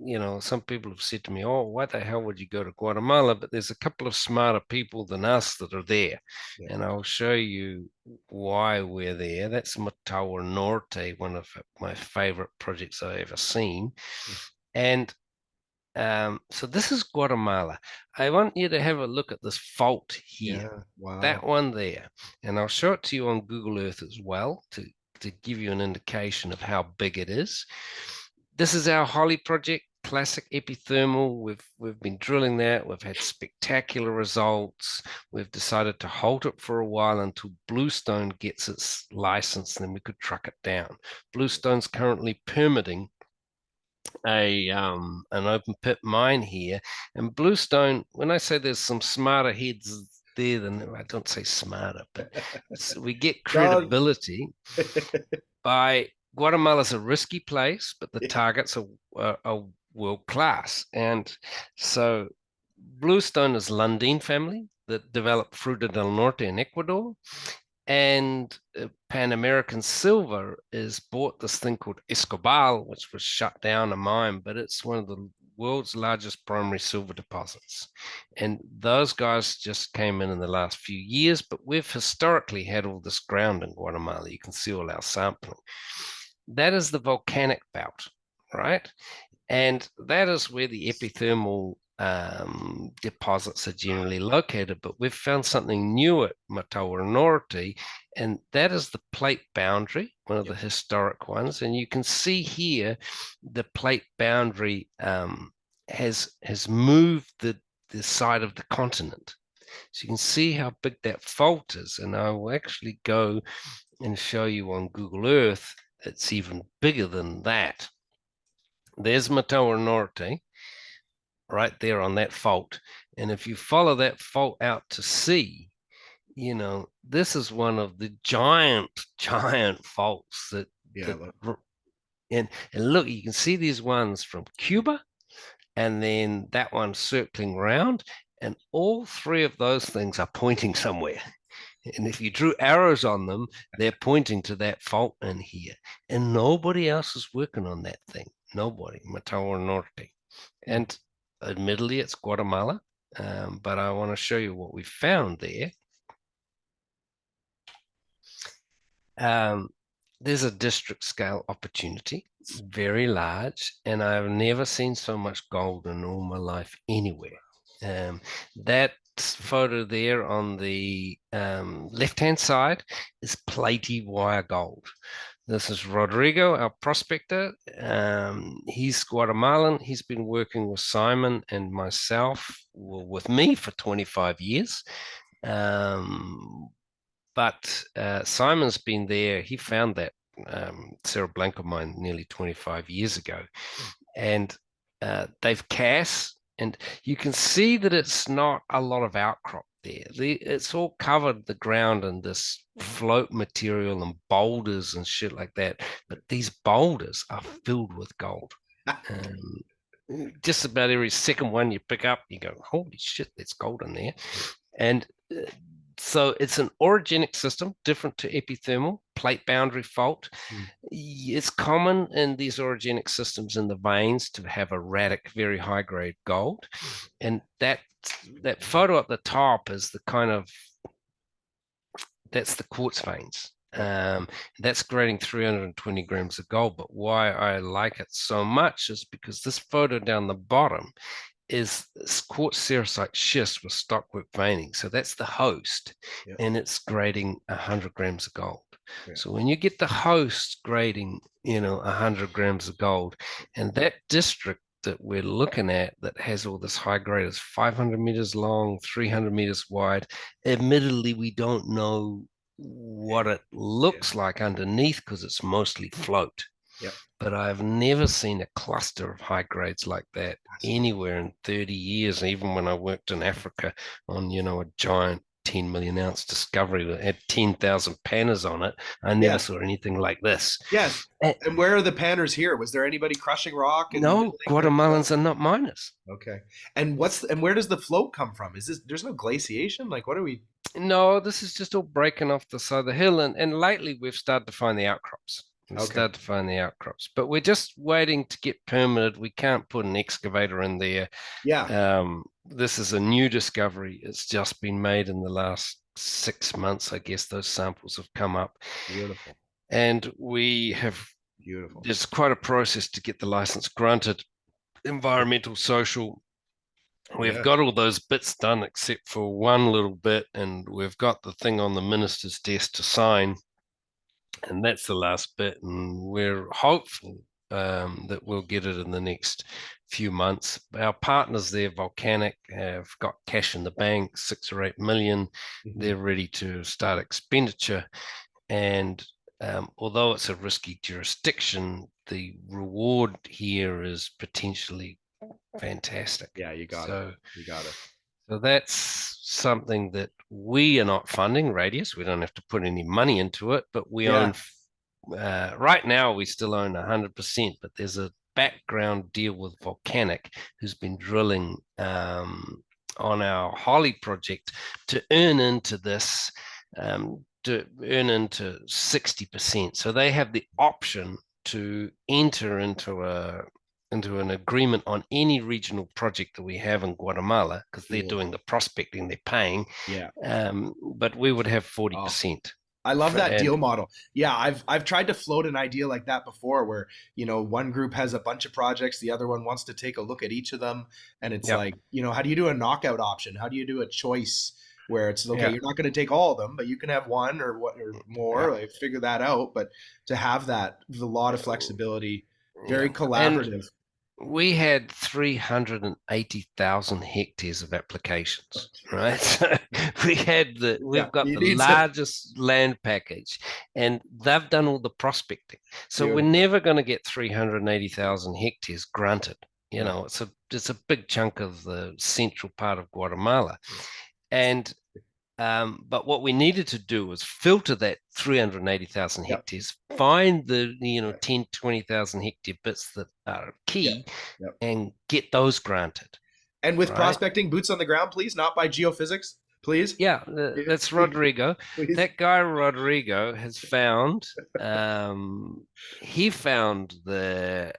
S2: some people have said to me, "Oh, why the hell would you go to Guatemala?" But there's a couple of smarter people than us that are there,
S1: Yeah.
S2: and I'll show you why we're there. That's Matawa Norte, one of my favorite projects I've ever seen, and so this is Guatemala. I want you to have a look at this fault here,
S1: Yeah. Wow.
S2: that one there, and I'll show it to you on Google Earth as well to give you an indication of how big it is. This is our Holly project, classic epithermal. We've been drilling that. We've had spectacular results. We've decided to halt it for a while until Bluestone gets its license, and then we could truck it down. Bluestone's currently permitting an open pit mine here. And Bluestone, when I say there's some smarter heads there than, I don't say smarter, but we get
S1: Dog.
S2: credibility by Guatemala's a risky place, but the
S1: Yeah.
S2: targets are world class. And so Bluestone is Lundin family that developed Fruta del Norte in Ecuador. And Pan American Silver is bought this thing called Escobal, which was shut down a mine, but it's one of the world's largest primary silver deposits. And those guys just came in the last few years, but we've historically had all this ground in Guatemala. You can see all our sampling. That is the volcanic belt, right? And that is where the epithermal deposits are generally located. But we've found something new at Matawa Norte, and that is the plate boundary, one of the historic ones. And you can see here the plate boundary has moved the side of the continent. So you can see how big that fault is. And I will actually go and show you on Google Earth. It's even bigger than that. There's Matawa Norte, right there on that fault. And if you follow that fault out to sea, this is one of the giant faults that
S1: Yeah.
S2: that and look, you can see these ones from Cuba, and then that one circling around, and all three of those things are pointing somewhere. And if you drew arrows on them, they're pointing to that fault in here. And nobody else is working on that thing. Nobody, Matawa Norte. And admittedly, it's Guatemala, but I want to show you what we found there. There's a district scale opportunity, very large, and I've never seen so much gold in all my life anywhere. That photo there on the left-hand side is platey wire gold. This is Rodrigo, our prospector. He's Guatemalan. He's been working with Simon and myself, well, with me for 25 years. But Simon's been there. He found that Cerro Blanco mine nearly 25 years ago. And they've cast, and you can see that it's not a lot of outcrop there. It's all covered the ground in this float material and boulders and shit like that. But these boulders are filled with gold. Just about every second one you pick up, you go, holy shit, there's gold in there. And so it's an orogenic system, different to epithermal, plate boundary fault. It's common in these orogenic systems in the veins to have erratic, very high grade gold. And that photo at the top is that's the quartz veins. That's grading 320 grams of gold. But why I like it so much is because this photo down the bottom is quartz sericite schist with stockwork veining. So that's the host, and it's grading 100 grams of gold. So when you get the host grading, 100 grams of gold, and that district that we're looking at that has all this high grade is 500 meters long, 300 meters wide. Admittedly, we don't know what it looks like underneath because it's mostly float.
S1: Yep.
S2: But I've never seen a cluster of high grades like that anywhere in 30 years. Even when I worked in Africa on, a giant 10 million ounce discovery that had 10,000 panners on it, I never
S1: Yes.
S2: saw anything like this.
S1: Yes. And where are the panners here? Was there anybody crushing rock and
S2: No,
S1: milling
S2: Guatemalans are not miners.
S1: Okay. And where does the float come from? There's no glaciation? Like what are we
S2: No, this is just all breaking off the side of the hill. And lately we've started to find the outcrops.
S1: Okay.
S2: But we're just waiting to get permitted. We can't put an excavator in there.
S1: Yeah.
S2: This is a new discovery. It's just been made in the last 6 months. I guess those samples have come up.
S1: Beautiful.
S2: And we have,
S1: Beautiful.
S2: there's quite a process to get the license granted, environmental, social. We've got all those bits done except for one little bit, and we've got the thing on the minister's desk to sign, and that's the last bit. And we're hopeful that we'll get it in the next few months. Our partners there, Volcanic, have got cash in the bank, 6 or 8 million. They're ready to start expenditure, and although it's a risky jurisdiction, the reward here is potentially fantastic.
S1: Yeah, you got it. You got it.
S2: So that's something that we are not funding, Radius. We don't have to put any money into it, but we own, right now we still own 100%, but there's a background deal with Volcanic, who's been drilling on our Holly project to earn into this, to earn into 60%. So they have the option to enter into an agreement on any regional project that we have in Guatemala, because they're doing the prospecting, they're paying.
S1: Yeah.
S2: But we would have 40%.
S1: I love that deal model. Yeah, I've tried to float an idea like that before where, one group has a bunch of projects, the other one wants to take a look at each of them. And it's like, how do you do a knockout option? How do you do a choice where it's okay, you're not going to take all of them, but you can have one or more, like figure that out. But to have that, the lot of flexibility, very collaborative.
S2: And we had 380,000 hectares of applications, right? So we've got the largest land package, and they've done all the prospecting. So we're never going to get 380,000 hectares granted. It's a big chunk of the central part of Guatemala. And but what we needed to do was filter that 380,000 hectares, find the 10, 20,000 hectare bits that are key, and get those granted.
S1: And with prospecting, boots on the ground, please, not by geophysics, please.
S2: Yeah, that's Rodrigo.
S1: Please.
S2: That guy Rodrigo has found. He found the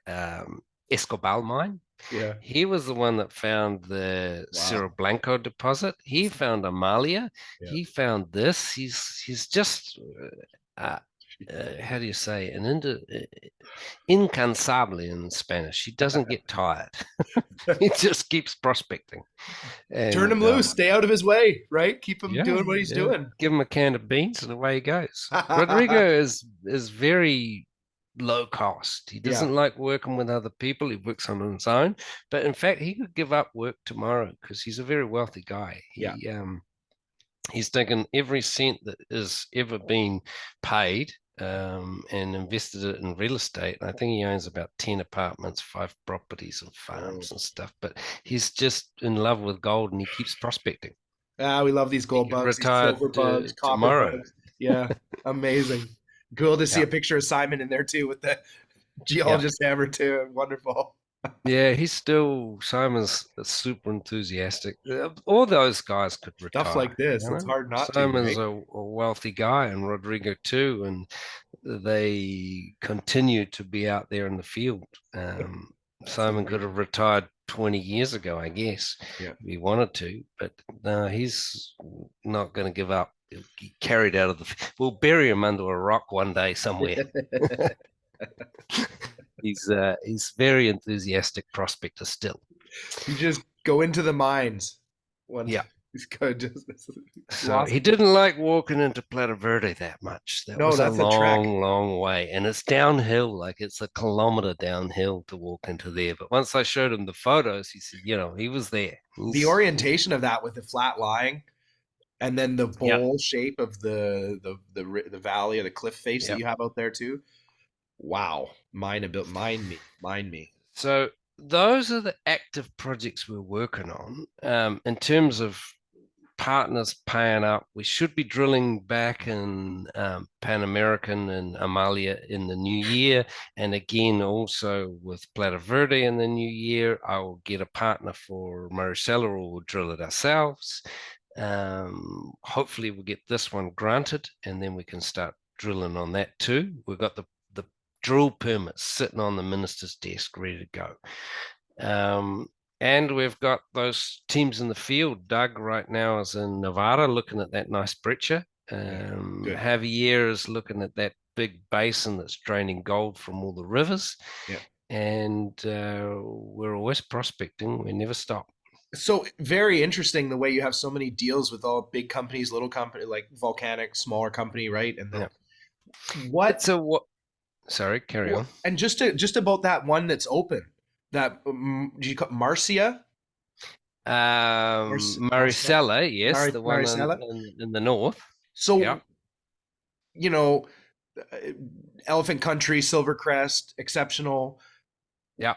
S2: Escobal mine.
S1: Yeah.
S2: He was the one that found the Cerro Blanco deposit. He found Amalia. Yeah. He found this. He's just how do you say incansable in Spanish. He doesn't get tired. He just keeps prospecting. And,
S1: turn him loose. Stay out of his way. Right. Keep him doing what he's doing.
S2: Give him a can of beans and away he goes. Rodrigo is very low cost. He doesn't like working with other people. He works on his own. But in fact, he could give up work tomorrow because he's a very wealthy guy. He's taken every cent that has ever been paid and invested it in real estate. I think he owns about 10 apartments, 5 properties and farms and stuff. But he's just in love with gold and he keeps prospecting.
S1: We love these gold bugs, these silver bugs, copper bugs. Yeah, amazing. Cool to see a picture of Simon in there too with the geologist hammer too. Wonderful.
S2: Yeah, Simon's super enthusiastic. All those guys could retire.
S1: Stuff like this, it's hard not
S2: Simon's
S1: to.
S2: Simon's a wealthy guy, and Rodrigo too, and they continue to be out there in the field. Simon could have retired 20 years ago, I guess, if he wanted to, but no, he's not going to give up. He'll get carried out of we'll bury him under a rock one day somewhere. He's very enthusiastic prospector still.
S1: You just go into the mines. He's good.
S2: So
S1: Lost.
S2: he didn't like walking into Plata Verde that much. That
S1: No,
S2: was a
S1: that's a trek.
S2: long, long way. And it's downhill, like it's a kilometer downhill to walk into there. But once I showed him the photos, he said, he was there.
S1: The orientation of that with the flat lying and then the
S2: Yeah,
S1: bowl shape of the valley or the cliff face that
S2: yeah.
S1: you have out there too. Wow, mind me.
S2: So those are the active projects we're working on. In terms of partners paying up, we should be drilling back in Pan American and Amalia in the new year. And again, also with Plata Verde in the new year, I will get a partner for Maricela, or we'll drill it ourselves. Hopefully we'll get this one granted, and then we can start drilling on that too. We've got the drill permits sitting on the minister's desk ready to go. And we've got those teams in the field. Doug right now is in Nevada looking at that nice breccia.
S1: Yeah, good.
S2: Javier is looking at that big basin that's draining gold from all the rivers.
S1: Yeah.
S2: And we're always prospecting. We never stop.
S1: So very interesting the way you have so many deals with all big companies, little company like volcanic, smaller company, right? And then
S2: Yeah.
S1: what
S2: It's a what? Sorry, carry on.
S1: and just about that one that's open, that do you call Marcia? Marcel,
S2: Maricela, yes, the one
S1: Maricela.
S2: in the north. Yeah,
S1: So you know, uh, Elephant Country, Silvercrest, exceptional.
S2: yeah.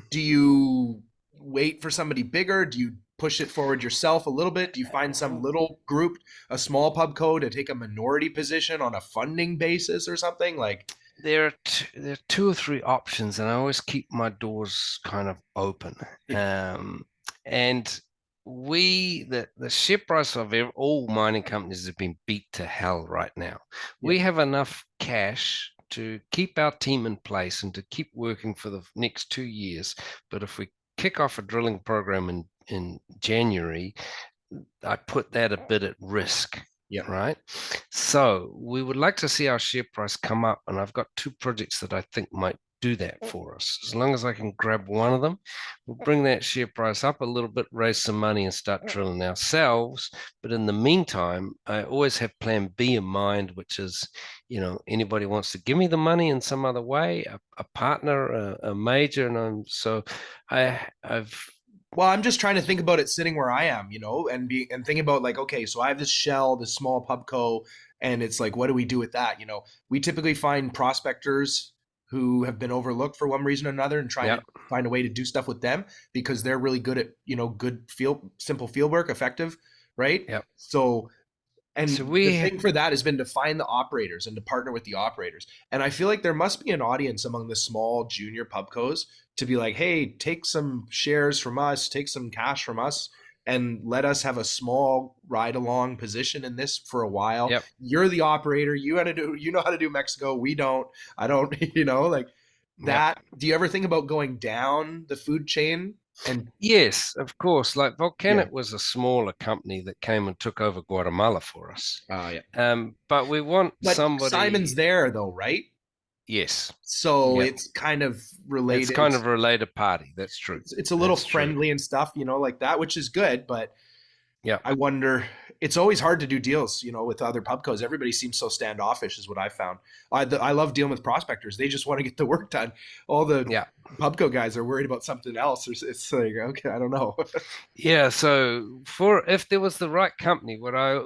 S1: Do you wait for somebody bigger? Do you push it forward yourself a little bit? Do you find some little group, a small pub co, to take a minority position on a funding basis or something? Like,
S2: There are two or three options, and I always keep my doors kind of open. And the share price of all mining companies have been beat to hell right now.
S1: yeah,
S2: We have enough cash to keep our team in place and to keep working for the next 2 years. But if we kick off a drilling program in January, I put that a bit at risk,
S1: yeah.
S2: right? So we would like to see our share price come up, and I've got two projects that I think might do that for us. As long as I can grab one of them, we'll bring that share price up a little bit, raise some money, and start drilling ourselves. But in the meantime, I always have plan B in mind, which is, anybody wants to give me the money in some other way, a partner, a major, so I've
S1: Well, I'm just trying to think about it sitting where I am, and thinking about like, okay, so I have this shell, this small pubco, and it's like, what do we do with that? We typically find prospectors who have been overlooked for one reason or another, and trying
S2: yeah,
S1: to find a way to do stuff with them because they're really good at, good simple field work, effective, right?
S2: yeah.
S1: So
S2: So
S1: and the
S2: we
S1: thing for that has been to find the operators and to partner with the operators. And I feel like there must be an audience among the small junior pubcos to be like, hey, take some shares from us, take some cash from us, and let us have a small ride along position in this for a while.
S2: Yep,
S1: You're the operator. You know how to do Mexico. We don't. I don't, like
S2: yep.
S1: that. Do you ever think about going down the food chain? And
S2: Yes, of course. Like
S1: yeah,
S2: Volcanic was a smaller company that came and took over Guatemala for us.
S1: yeah.
S2: But we want
S1: But Simon's
S2: somebody,
S1: there though, right?
S2: yes,
S1: So
S2: yep.
S1: it's kind of
S2: It's
S1: related.
S2: kind of a related party. That's true.
S1: It's a little
S2: That's true.
S1: friendly and stuff, like that, which is good. But
S2: Yeah,
S1: I wonder, it's always hard to do deals, with other pubcos. Everybody seems so standoffish, is what I found. I love dealing with prospectors. They just want to get the work done. All the
S2: yeah,
S1: pubco guys are worried about something else. It's like, okay, I don't know.
S2: yeah. So for if there was the right company, what I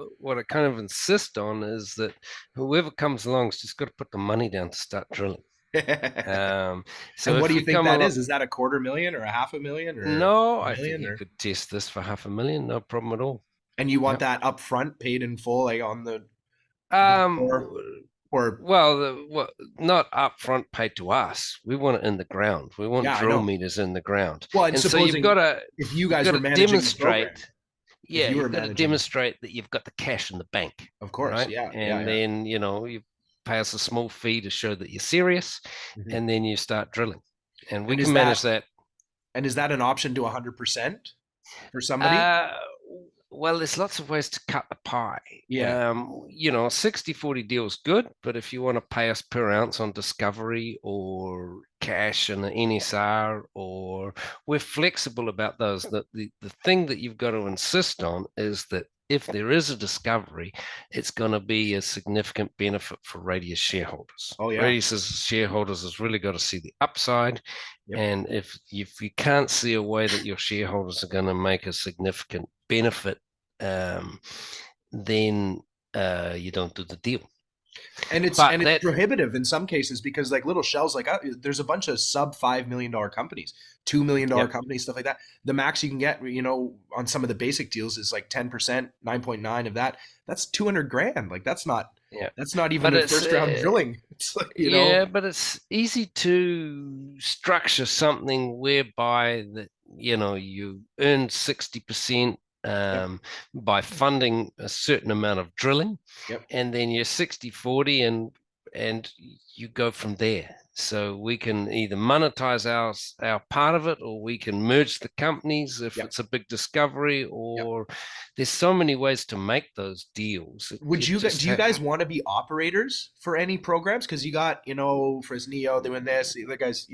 S2: kind of insist on is that whoever comes along has just got to put the money down to start drilling. Um, so
S1: And what do
S2: if
S1: you
S2: we
S1: think
S2: come
S1: that
S2: along,
S1: is? Is that a 250,000 or a 500,000 or
S2: no,
S1: a
S2: I think
S1: million
S2: you
S1: or?
S2: could test this for 500,000, no problem at all.
S1: And you want
S2: Yep.
S1: that up front, paid in full, like on the
S2: Um,
S1: before, or
S2: well, not upfront paid to us. We want it in the ground. We want
S1: yeah, I
S2: drill
S1: know.
S2: meters in the ground.
S1: Well, and
S2: And so you've got
S1: supposing
S2: to
S1: if you
S2: you've
S1: guys
S2: got
S1: were
S2: to
S1: managing the program,
S2: demonstrate.
S1: if
S2: Yeah,
S1: you were
S2: you've got to
S1: managing,
S2: demonstrate that you've got the cash in the bank,
S1: of course,
S2: right?
S1: yeah, yeah,
S2: And
S1: yeah.
S2: then, you pay us a small fee to show that you're serious,
S1: Mhm.
S2: and then you start drilling. And we
S1: And
S2: can manage that.
S1: is that an option to 100% for somebody?
S2: Uh, Well, there's lots of ways to cut the pie.
S1: Yeah.
S2: 60/40 deal is good, but if you want to pay us per ounce on discovery or cash and an NSR, or we're flexible about those. The thing that you've got to insist on is that if there is a discovery, it's going to be a significant benefit for Radius shareholders.
S1: Oh yeah.
S2: Radius's shareholders has really got to see the upside.
S1: Yep.
S2: And if you can't see a way that your shareholders are going to make a significant benefit, um, then you don't do the deal.
S1: And it's
S2: But that,
S1: prohibitive in some cases because like little shells, like there's a bunch of sub $5 million companies, $2 million
S2: yep,
S1: companies, stuff like that. The max you can get, on some of the basic deals is like 10%, 9.9 of that. That's 200 grand. Like
S2: yeah.
S1: that's not even
S2: But
S1: a
S2: it's
S1: first round drilling. It's like,
S2: yeah, but it's easy to structure something whereby that you earn 60%
S1: Yep,
S2: by funding a certain amount of drilling,
S1: yep,
S2: and then you're 60/40, and you go from there. So we can either monetize our part of it, or we can merge the companies if
S1: yep,
S2: it's a big discovery,
S1: yep.
S2: or there's so many ways to make those deals.
S1: Would
S2: You
S1: you
S2: just
S1: do you guys want to be operators for any programs? Because you got, Fresnillo doing this, the other guys,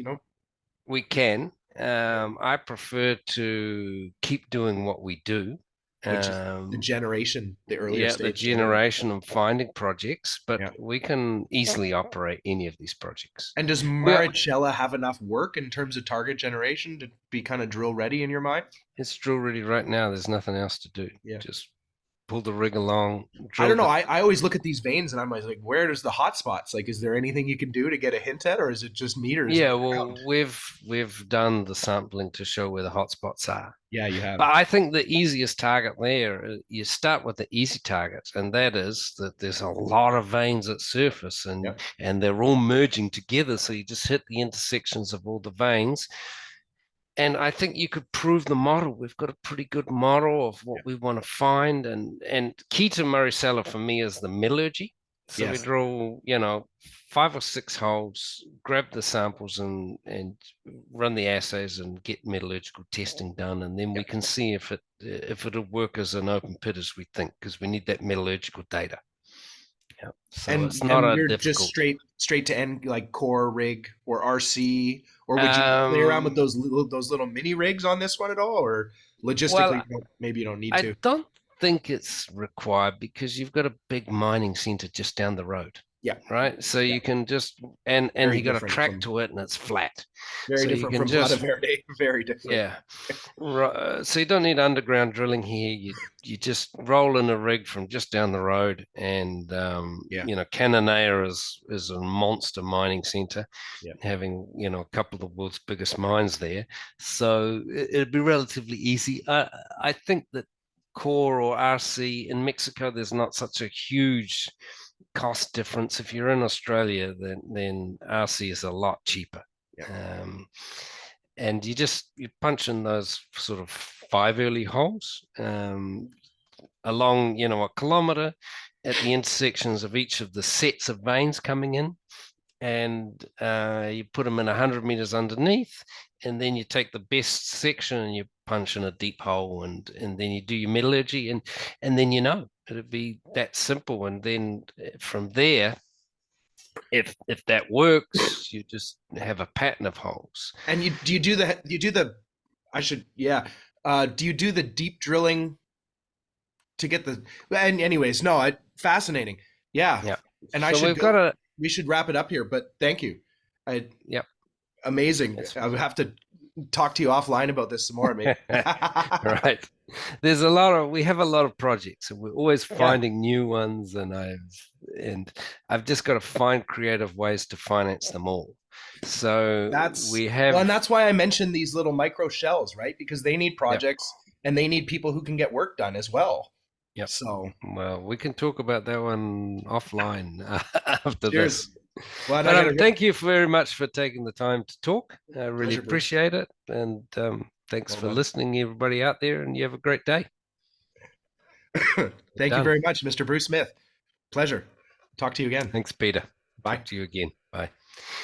S2: we can.
S1: yeah,
S2: I prefer to keep doing what we do.
S1: which is the
S2: Um,
S1: generation, the earlier
S2: yeah, the
S1: stage generation.
S2: generation of finding projects, but
S1: Yeah.
S2: we can easily operate any of these projects.
S1: And does
S2: We are,
S1: Maricela have enough work in terms of target generation to be kind of drill ready in your mind?
S2: it's drill ready right now. There's nothing else to do.
S1: Yeah.
S2: Just pull the rig along,
S1: I
S2: drill
S1: don't know.
S2: the.
S1: I always look at these veins and I'm always like, where does the hot spots? Like, is there anything you can do to get a hint at, or is it just meters
S2: Yeah,
S1: underground?
S2: well, we've done the sampling to show where the hotspots are.
S1: Yeah, you have.
S2: But I think the easiest target there, you start with the easy targets, and that is that there's a lot of veins at surface, and
S1: Yep.
S2: and they're all merging together. So you just hit the intersections of all the veins, and I think you could prove the model. We've got a pretty good model of what
S1: Yeah.
S2: we want to find, and key to Maricela for me is the metallurgy. So we
S1: Yes.
S2: drill, 5 or 6 holes, grab the samples, and run the assays and get metallurgical testing done, and then we
S1: Yep.
S2: can see if it'll work as an open pit as we think, because we need that metallurgical data. Yeah. So it's not
S1: And
S2: a
S1: you're just
S2: difficult.
S1: straight to end like core rig or RC, or would you play around with
S2: Um,
S1: those little mini rigs on this one at all, or logistically
S2: well,
S1: maybe you don't need
S2: I
S1: to?
S2: don't think it's required because you've got a big mining center just down the road,
S1: Yeah.
S2: right? So
S1: Yeah.
S2: you can just and
S1: Very
S2: you got a
S1: different
S2: track
S1: from
S2: to it and it's flat,
S1: very
S2: so you
S1: different
S2: can
S1: from Plata
S2: just
S1: Verde. Very different.
S2: yeah. So you don't need underground drilling here. You just roll in a rig from just down the road, and
S1: Yeah.
S2: Cananea is a monster mining center,
S1: Yeah.
S2: having a couple of the world's biggest mines there. So it'd be relatively easy. I think that core or RC in Mexico, there's not such a huge cost difference. If you're in Australia, then RC is a lot cheaper.
S1: Yeah.
S2: Um, and you punch in those sort of 5 early holes along a kilometer at the intersections of each of the sets of veins coming in, and you put them in 100 meters underneath, and then you take the best section and you punch in a deep hole, and then you do your metallurgy, and then it'd be that simple. And then from there, if that works, you just have a pattern of holes.
S1: And do you do the I should yeah. Do you do the deep drilling to get the and anyways, no, fascinating. Yeah.
S2: Yeah.
S1: And I
S2: So
S1: should
S2: we've
S1: go
S2: got a
S1: we should wrap it up here, but thank you. I
S2: Yep.
S1: Amazing.
S2: That's
S1: I would have to talk to you offline about this some more, maybe.
S2: right. We have a lot of projects, and we're always
S1: Yeah,
S2: finding new ones, and I've just got to find creative ways to finance them all. So
S1: that's
S2: we
S1: well,
S2: have
S1: and that's why I mentioned these little micro shells, right? Because they need
S2: Yep,
S1: projects and they need people who can get work done as well.
S2: yep.
S1: So,
S2: Well, we can talk about that one offline after
S1: cheers.
S2: this.
S1: Well, and I
S2: But
S1: gotta go.
S2: thank you very much for taking the time to talk. I really
S1: Pleasure, Bruce.
S2: appreciate it, and thanks
S1: Well
S2: for
S1: done.
S2: listening, everybody out there, and you have a great day. We're
S1: Thank you
S2: done.
S1: very much, Mr. Bruce Smith. Pleasure. Talk to you again.
S2: Thanks, Peter.
S1: Bye.
S2: Talk to you again. Bye.